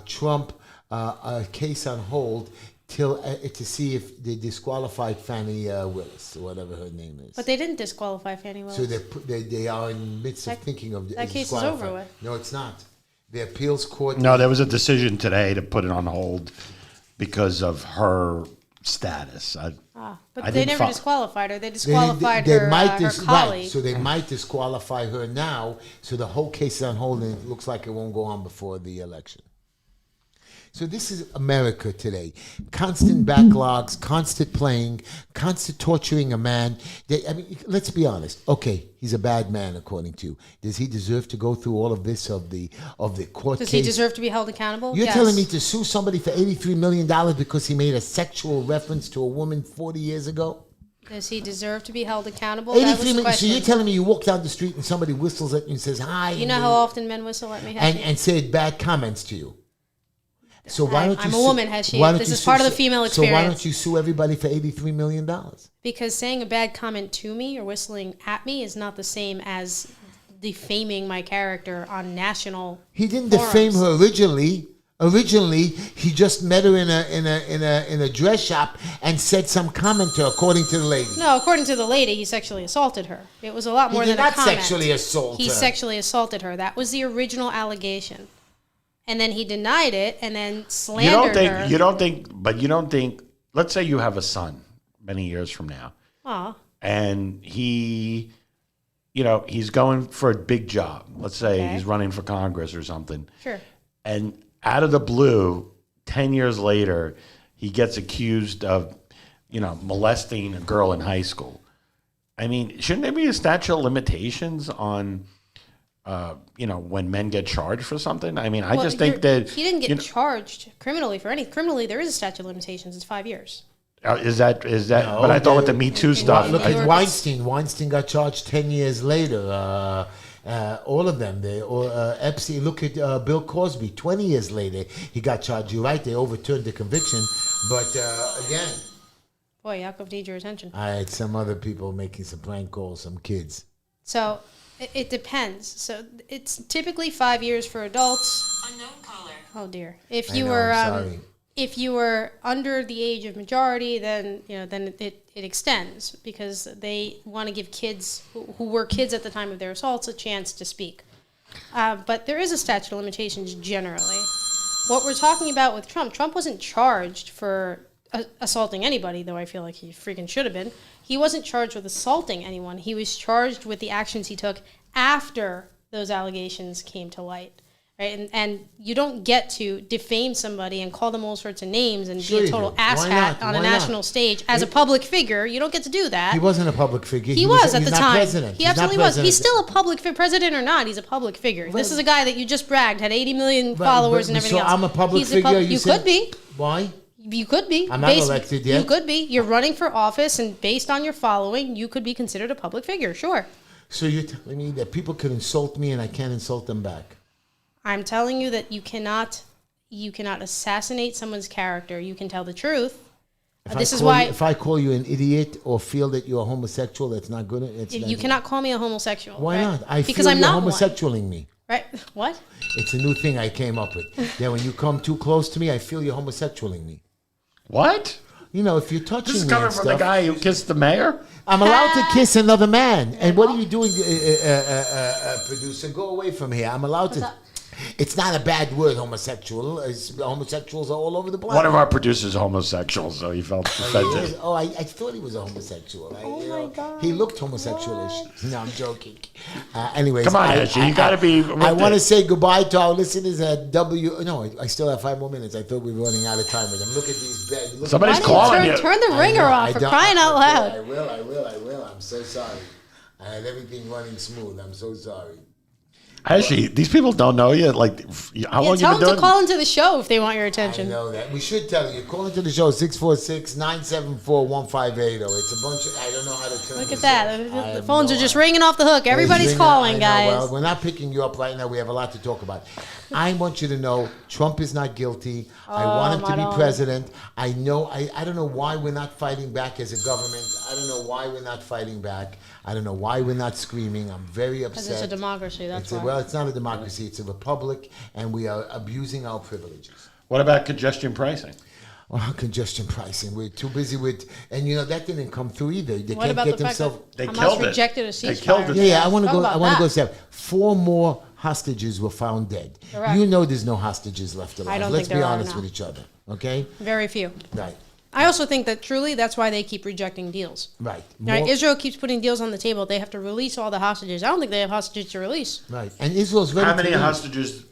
Trump a case on hold till to see if they disqualified Fannie Willis, or whatever her name is. But they didn't disqualify Fannie Willis. So they are in the midst of thinking of that case is disqualifying. over with. No, it's not. The appeals court. No, there was a decision today to put it on hold because of her status. But I they didn't never fo- disqualified her. They disqualified her colleague. Right, so they might disqualify her now. So the whole case is on hold, and it looks like it won't go on before the election. So this is America today. Constant backlogs, constant playing, constant torturing a man. Let's be honest. Okay, he's a bad man, according to you. Does he deserve to go through all of this of the court Does case? he deserve to be held accountable? You're Yes. telling me to sue somebody for $83 million because he made a sexual reference to a woman 40 years ago? Does he deserve to be held accountable? That was 83 the million. So question. you're telling me you walk down the street and somebody whistles at you and says hi? You know how often men whistle at me, Heshy? and said bad comments to you. So why don't you? I'm a woman, Heshy. why don't This you is part of the sue- female So why experience. don't you sue everybody for $83 million? Because saying a bad comment to me or whistling at me is not the same as defaming my character on national. He didn't forums. defame her originally. Originally, he just met her in a dress shop and said some comment to her, according to the lady. No, according to the lady, he sexually assaulted her. It was a lot more He did than a not comment. sexually assault He her. sexually assaulted her. That was the original allegation. And then he denied it and then slandered her. You don't think, let's say you have a son many years from now, Aw. and he's going for a big job. Let's say Okay. he's running for Congress or something. Sure. And out of the blue, 10 years later, he gets accused of, molesting a girl in high school. I mean, shouldn't there be a statute of limitations on, when men get charged for something? I mean, I Well, just think that he didn't get charged criminally for any. Criminally, there is a statute of limitations. It's 5 years. is that? But I thought with the Me Too stuff, Look New at York, Weinstein. Weinstein got charged 10 years later. All of them. Epstein. Look at Bill Cosby. 20 years later, he got charged. You're right. They overturned the conviction. But again, Boy, Yaakov needs your attention. I had some other people making some prank calls, some kids. So it depends. So it's typically 5 years for adults. Unknown caller. Oh dear. If I you know, were I'm sorry. if you were under the age of majority, then it extends because they want to give kids who were kids at the time of their assaults a chance to speak. But there is a statute of limitations generally. what we're talking about with Trump wasn't charged for assaulting anybody, though I feel like he freaking should have been. He wasn't charged with assaulting anyone. He was charged with the actions he took after those allegations came to light. Right? And you don't get to defame somebody and call them all sorts of names and Sure be a you total do. asshat on a Why national not? stage as a public figure. You don't get to do that. He wasn't a public figure. He was at he's the not time. President. He He's not absolutely was. president. He's still a public figure, president or not. He's a public figure. This is a guy that you just bragged had 80 million followers and everything so else. I'm a public He's figure. you could be. Why? You could be. I'm not elected yet. You could be. You're running for office, and based on your following, you could be considered a public figure. Sure. So you're telling me that people could insult me and I can't insult them back? I'm telling you that you cannot assassinate someone's character. You can tell the truth. If I call you an idiot or feel that you're a homosexual, that's not good. You cannot call me a homosexual. Why right? not? I because feel I'm you're not homosexualing me. Right? What? It's a new thing I came up with. That when you come too close to me, I feel you're homosexualing me. What? You know, if you're touching This is me coming and from the stuff, guy who kissed the mayor? I'm allowed to kiss another man. And what are you doing, producer? Go away from here. I'm allowed to. It's not a bad word, homosexual. Homosexuals are all over the planet. One of our producers is homosexual, so he felt offended. I thought he was a homosexual. my God. He looked homosexualish. No, I'm joking. Anyways, Come on, Heshy, you got to be. I want to say goodbye to our listeners at No, I still have 5 more minutes. I thought we were running out of time with them. Look at these beds. Somebody's Why don't calling you you. turn the ringer off for crying out loud? I will. I'm so sorry. I had everything running smooth. I'm so sorry. Heshy, these people don't know you. Like, how long you Tell been them doing? to call into the show if they want your I attention. know that. We should tell you. Call into the show, 646-974-1580. It's a bunch of... I don't know how to turn Look this at that. off. The phones are just ringing off the hook. Everybody's Ringing. calling, I know. guys. Well, we're not picking you up right now. We have a lot to talk about. I want you to know Trump is not guilty. I want him to be Madonna. president. I know. I don't know why we're not fighting back as a government. I don't know why we're not fighting back. I don't know why we're not screaming. I'm very upset. Because it's a democracy, that's why. Well, it's not a democracy. It's a republic, and we are abusing our privileges. What about congestion pricing? Well, congestion pricing. We're too busy with, and that didn't come through either. They What can't about get the fact themselves. that They Hamas killed it. rejected a They ceasefire? killed it. Yeah, I want to Talk go. about I want to go that. step. 4 more hostages were found dead. Correct. You know, there's no hostages left alive. I don't Let's think be there are honest now. with each other. Okay. Very few. Right. I also think that truly that's why they keep rejecting deals. Right. Right, More- Israel keeps putting deals on the table. They have to release all the hostages. I don't think they have hostages to release. Right. And Israel's ready How to many leave. hostages,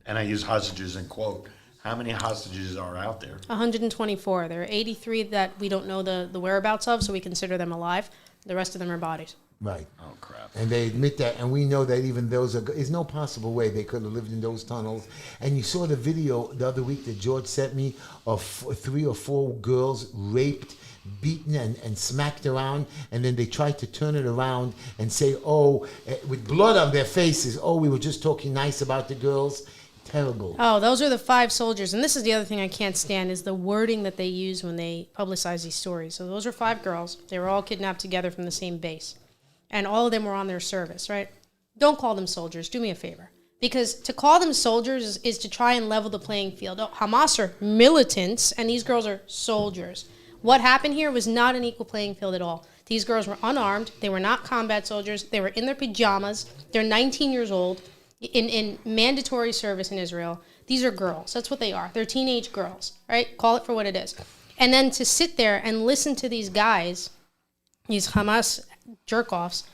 and I use hostages in quote, how many hostages are out there? 124. There are 83 that we don't know the whereabouts of, so we consider them alive. The rest of them are bodies. Right. Oh, crap. And they admit that, and we know that even those there's no possible way they could have lived in those tunnels. And you saw the video the other week that George sent me of 3 or 4 girls raped, beaten, and smacked around, and then they tried to turn it around and say, with blood on their faces, we were just talking nice about the girls. Terrible. Oh, those are the 5 soldiers. And this is the other thing I can't stand is the wording that they use when they publicize these stories. So those are 5 girls. They were all kidnapped together from the same base. And all of them were on their service, right? Don't call them soldiers. Do me a favor. Because to call them soldiers is to try and level the playing field. Hamas are militants, and these girls are soldiers. What happened here was not an equal playing field at all. These girls were unarmed. They were not combat soldiers. They were in their pajamas. They're 19 years old. In mandatory service in Israel. These are girls. That's what they are. They're teenage girls, right? Call it for what it is. And then to sit there and listen to these guys, these Hamas jerk-offs,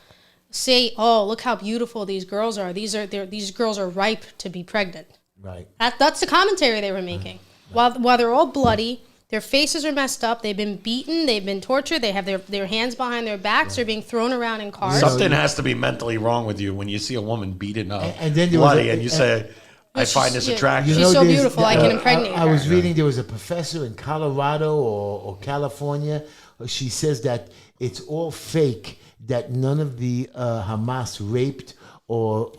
say, look how beautiful these girls are. These girls are ripe to be pregnant. Right. That's the commentary they were making. While they're all bloody, their faces are messed up, they've been beaten, they've been tortured, they have their hands behind their backs, they're being thrown around in cars. Something has to be mentally wrong with you when you see a woman beaten up, And then there was bloody, a- and you say, I find this Yeah. attractive. She's so there's- beautiful, I can impregnate I was her. reading there was a professor in Colorado or California. She says that it's all fake, that none of the Hamas raped or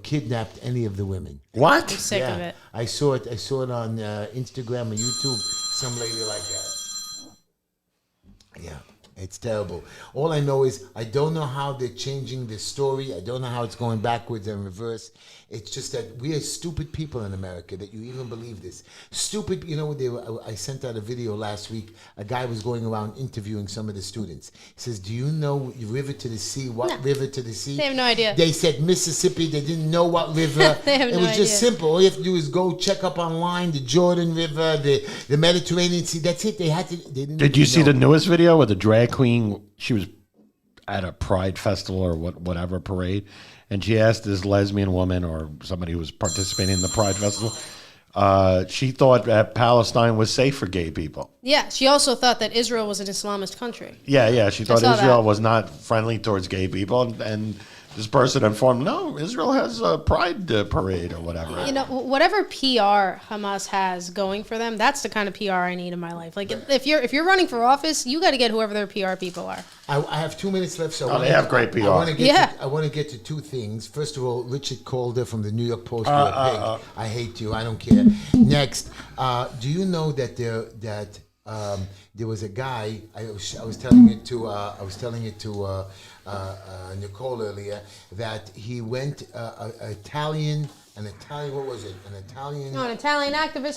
kidnapped any of the women. What? Sick of it. I saw it on Instagram or YouTube. Some lady like that. Yeah, It's terrible. All I know is I don't know how they're changing this story. I don't know how it's going backwards and reverse. It's just that we are stupid people in America that you even believe this. Stupid, I sent out a video last week. A guy was going around interviewing some of the students. He says, do you know river to the sea? What river to the sea? They have no idea. They said Mississippi. They didn't know what river. They have it no was just idea. simple. All you have to do is go check up online the Jordan River, the Mediterranean Sea. That's it. They didn't Did you even see know. the newest video with the drag queen? She was at a Pride festival or whatever parade, and she asked this lesbian woman or somebody who was participating in the Pride festival. She thought that Palestine was safe for gay people. Yeah, she also thought that Israel was an Islamist country. Yeah. She thought saw Israel that. was not friendly towards gay people, and this person informed, no, Israel has a Pride parade or whatever. You know, whatever PR Hamas has going for them, that's the kind of PR I need in my life. Like, if you're running for office, you got to get whoever their PR people are. I have 2 minutes left, so they have great PR. I want to get to two things. First of all, Richard Calder from the New York Post. You're a pig. I hate you. I don't care. Next, do you know that there was a guy? I was telling it to Nicole earlier that he went an Italian activist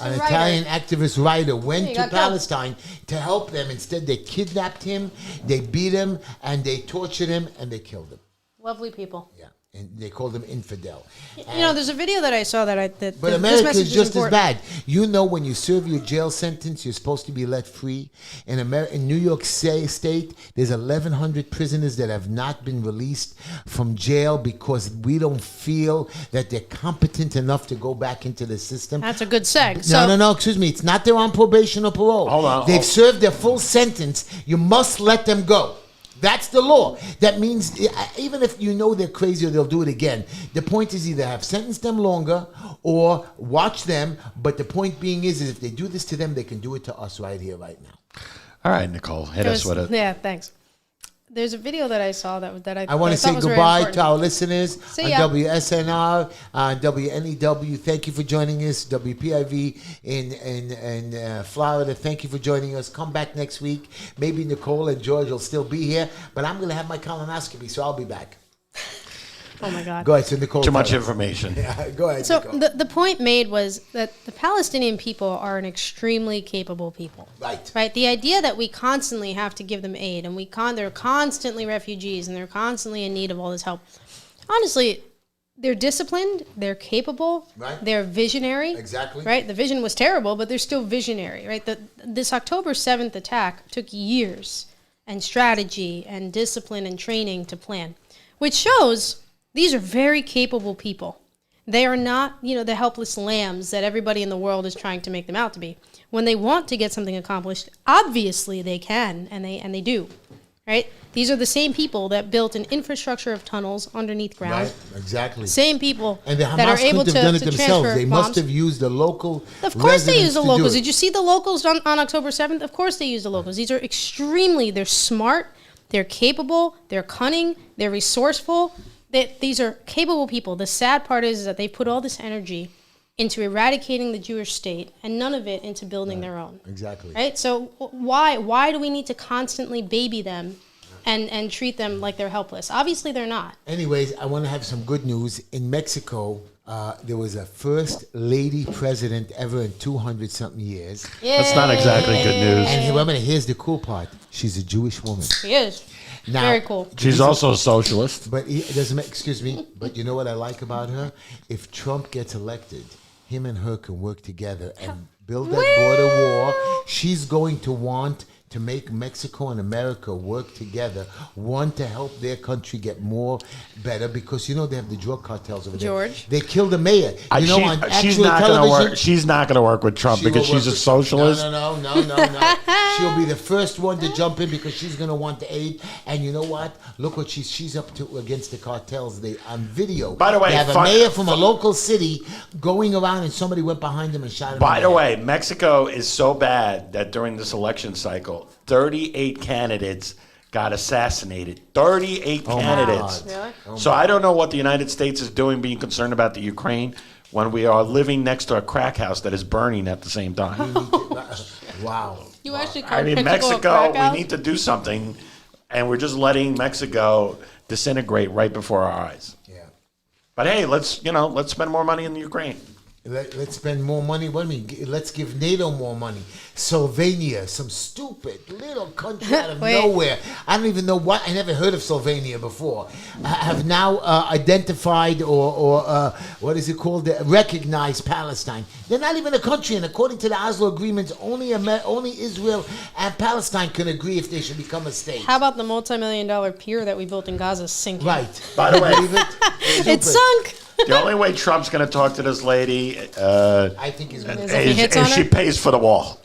an and Italian writer. activist writer went He to got killed. Palestine to help them. Instead, they kidnapped him, they beat him, and they tortured him, and they killed him. Lovely people. Yeah, and they called him infidel. You know, there's a video that I saw that But this America message is just as important. bad. You know, when you serve your jail sentence, you're supposed to be let free. In New York State, there's 1,100 prisoners that have not been released from jail because we don't feel that they're competent enough to go back into the system. That's a good seg. No, excuse me. It's not they're on probation or parole. Hold on. They've served their full sentence. You must let them go. That's the law. That means even if you know they're crazy or they'll do it again, the point is either have sentenced them longer or watch them. But the point being is if they do this to them, they can do it to us right here, right now. All right, Nicole, hit us with it. Yeah, thanks. There's a video that I saw that I want to thought say was very goodbye important. to our listeners See on ya. WSNR, WNEW. Thank you for joining us. WPIV in Florida. Thank you for joining us. Come back next week. Maybe Nicole and George will still be here, but I'm going to have my colonoscopy, so I'll be back. Oh my God. Go ahead, so Nicole. Too much tell us. information. Yeah, go ahead, So Nicole. the point made was that the Palestinian people are an extremely capable people. Right. Right. The idea that we constantly have to give them aid and they're constantly refugees and they're constantly in need of all this help. Honestly, they're disciplined, they're capable, Right. they're visionary. Exactly. Right. The vision was terrible, but they're still visionary. Right. This October 7th attack took years and strategy and discipline and training to plan, which shows these are very capable people. They are not, the helpless lambs that everybody in the world is trying to make them out to be. When they want to get something accomplished, obviously they can, and they do, right? These are the same people that built an infrastructure of tunnels underneath ground. Right, exactly. Same people And the that are Hamas able couldn't to, have done it to themselves. transfer They bombs. must have used the local Of course they residents use the to do locals. it. Did you see the locals on October 7th? Of course they use the locals. These are they're smart, they're capable, they're cunning, they're resourceful. These are capable people. The sad part is that they put all this energy into eradicating the Jewish state and none of it into building their own. Exactly. Right? So why do we need to constantly baby them and treat them like they're helpless? Obviously they're not. Anyways, I want to have some good news. In Mexico, there was a first lady president ever in 200-something years. That's not exactly good news. And wait a minute, here's the cool part. She's a Jewish woman. She is. Now, Very cool. She's also a socialist. But it doesn't make, excuse me, but you know what I like about her? If Trump gets elected, him and her can work together and build that border war. She's going to want to make Mexico and America work together, one to help their country get better, because they have the drug cartels over there. George. They killed the mayor. On She's actual not going to television. work. She's not going to work with Trump because She will she's a work with- socialist. No. She'll be the first one to jump in because she's going to want the aid. And you know what? Look what she's up to against the cartels. They on video. By the way, they have a mayor from a local city going around, and somebody went behind him and shot him. By in the head. way, Mexico is so bad that during this election cycle, 38 candidates got assassinated. 38 candidates. God. Really? So I don't know what the United States is doing being concerned about the Ukraine when we are living next to a crack house that is burning at the same time. Wow. You actually I mean, Mexico a Mexico, crack we house? need to do something and we're just letting Mexico disintegrate right before our eyes. Yeah. But hey, let's spend more money in the Ukraine. Let's spend more money. What do you mean? Let's give NATO more money. Slovenia, some stupid little country out of Wait. nowhere. I don't even know what. I never heard of Slovenia before. Have now identified or what is it called? Recognized Palestine. They're not even a country, and according to the Oslo agreements, only Israel and Palestine can agree if they should become a state. How about the multi-million-dollar pier that we built in Gaza sinking? Right. By the way, Believe it? It sunk. the only way Trump's going to talk to this lady I think he's going Is if he hits on is she her? pays for the wall.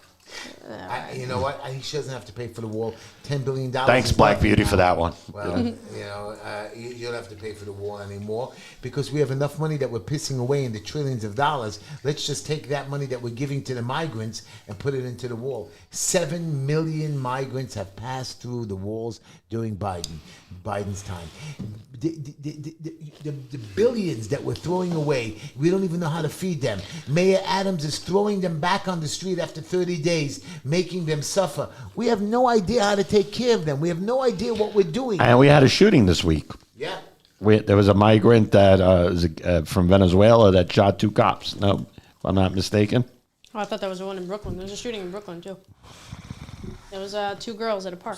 You know what? She doesn't have to pay for the wall. $10 billion. Thanks, is Black nothing Beauty, now. for that one. Well, you don't have to pay for the wall anymore because we have enough money that we're pissing away in the trillions of dollars. Let's just take that money that we're giving to the migrants and put it into the wall. 7 million migrants have passed through the walls during Biden's time. The billions that we're throwing away, we don't even know how to feed them. Mayor Adams is throwing them back on the street after 30 days, making them suffer. We have no idea how to take care of them. We have no idea what we're doing. And we had a shooting this week. Yeah. There was a migrant that was from Venezuela that shot 2 cops. No, if I'm not mistaken. Oh, I thought that was the one in Brooklyn. There was a shooting in Brooklyn, too. There was 2 girls at a park.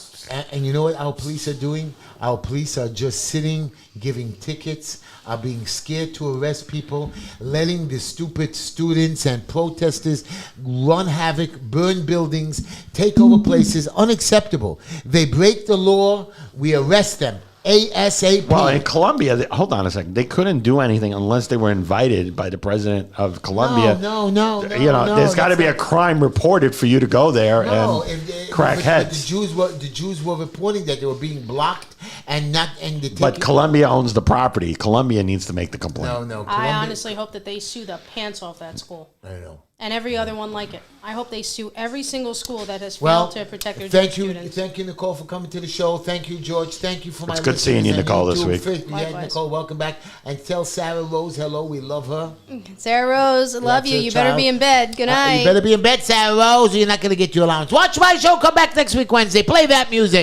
And you know what our police are doing? Our police are just sitting, giving tickets, are being scared to arrest people, letting the stupid students and protesters run havoc, burn buildings, take over places. Unacceptable. They break the law, we arrest them. ASAP. Well, in Colombia, hold on a second. They couldn't do anything unless they were invited by the president of Colombia. No. There's got to be a crime reported for you to go there and crack but heads. the Jews were reporting that they were being blocked and the But Colombia owns the property. Colombia needs to make the complaint. No. I Colombia- honestly hope that they sue the pants off that school. I know. And every other one like it. I hope they sue every single school that has Well, failed to protect their thank Jewish you, students. thank you, Nicole, for coming to the show. Thank you, George. Thank you for my. It's good seeing you, listeners Nicole, on this YouTube. week. Yeah, Likewise. Nicole, welcome back, and tell Sarah Rose hello. We love her. Sarah Rose, I love That's you. her You better child. be in bed. Good night. You better be in bed, Sarah Rose, or you're not going to get your allowance. Watch my show. Come back next week, Wednesday. Play that music.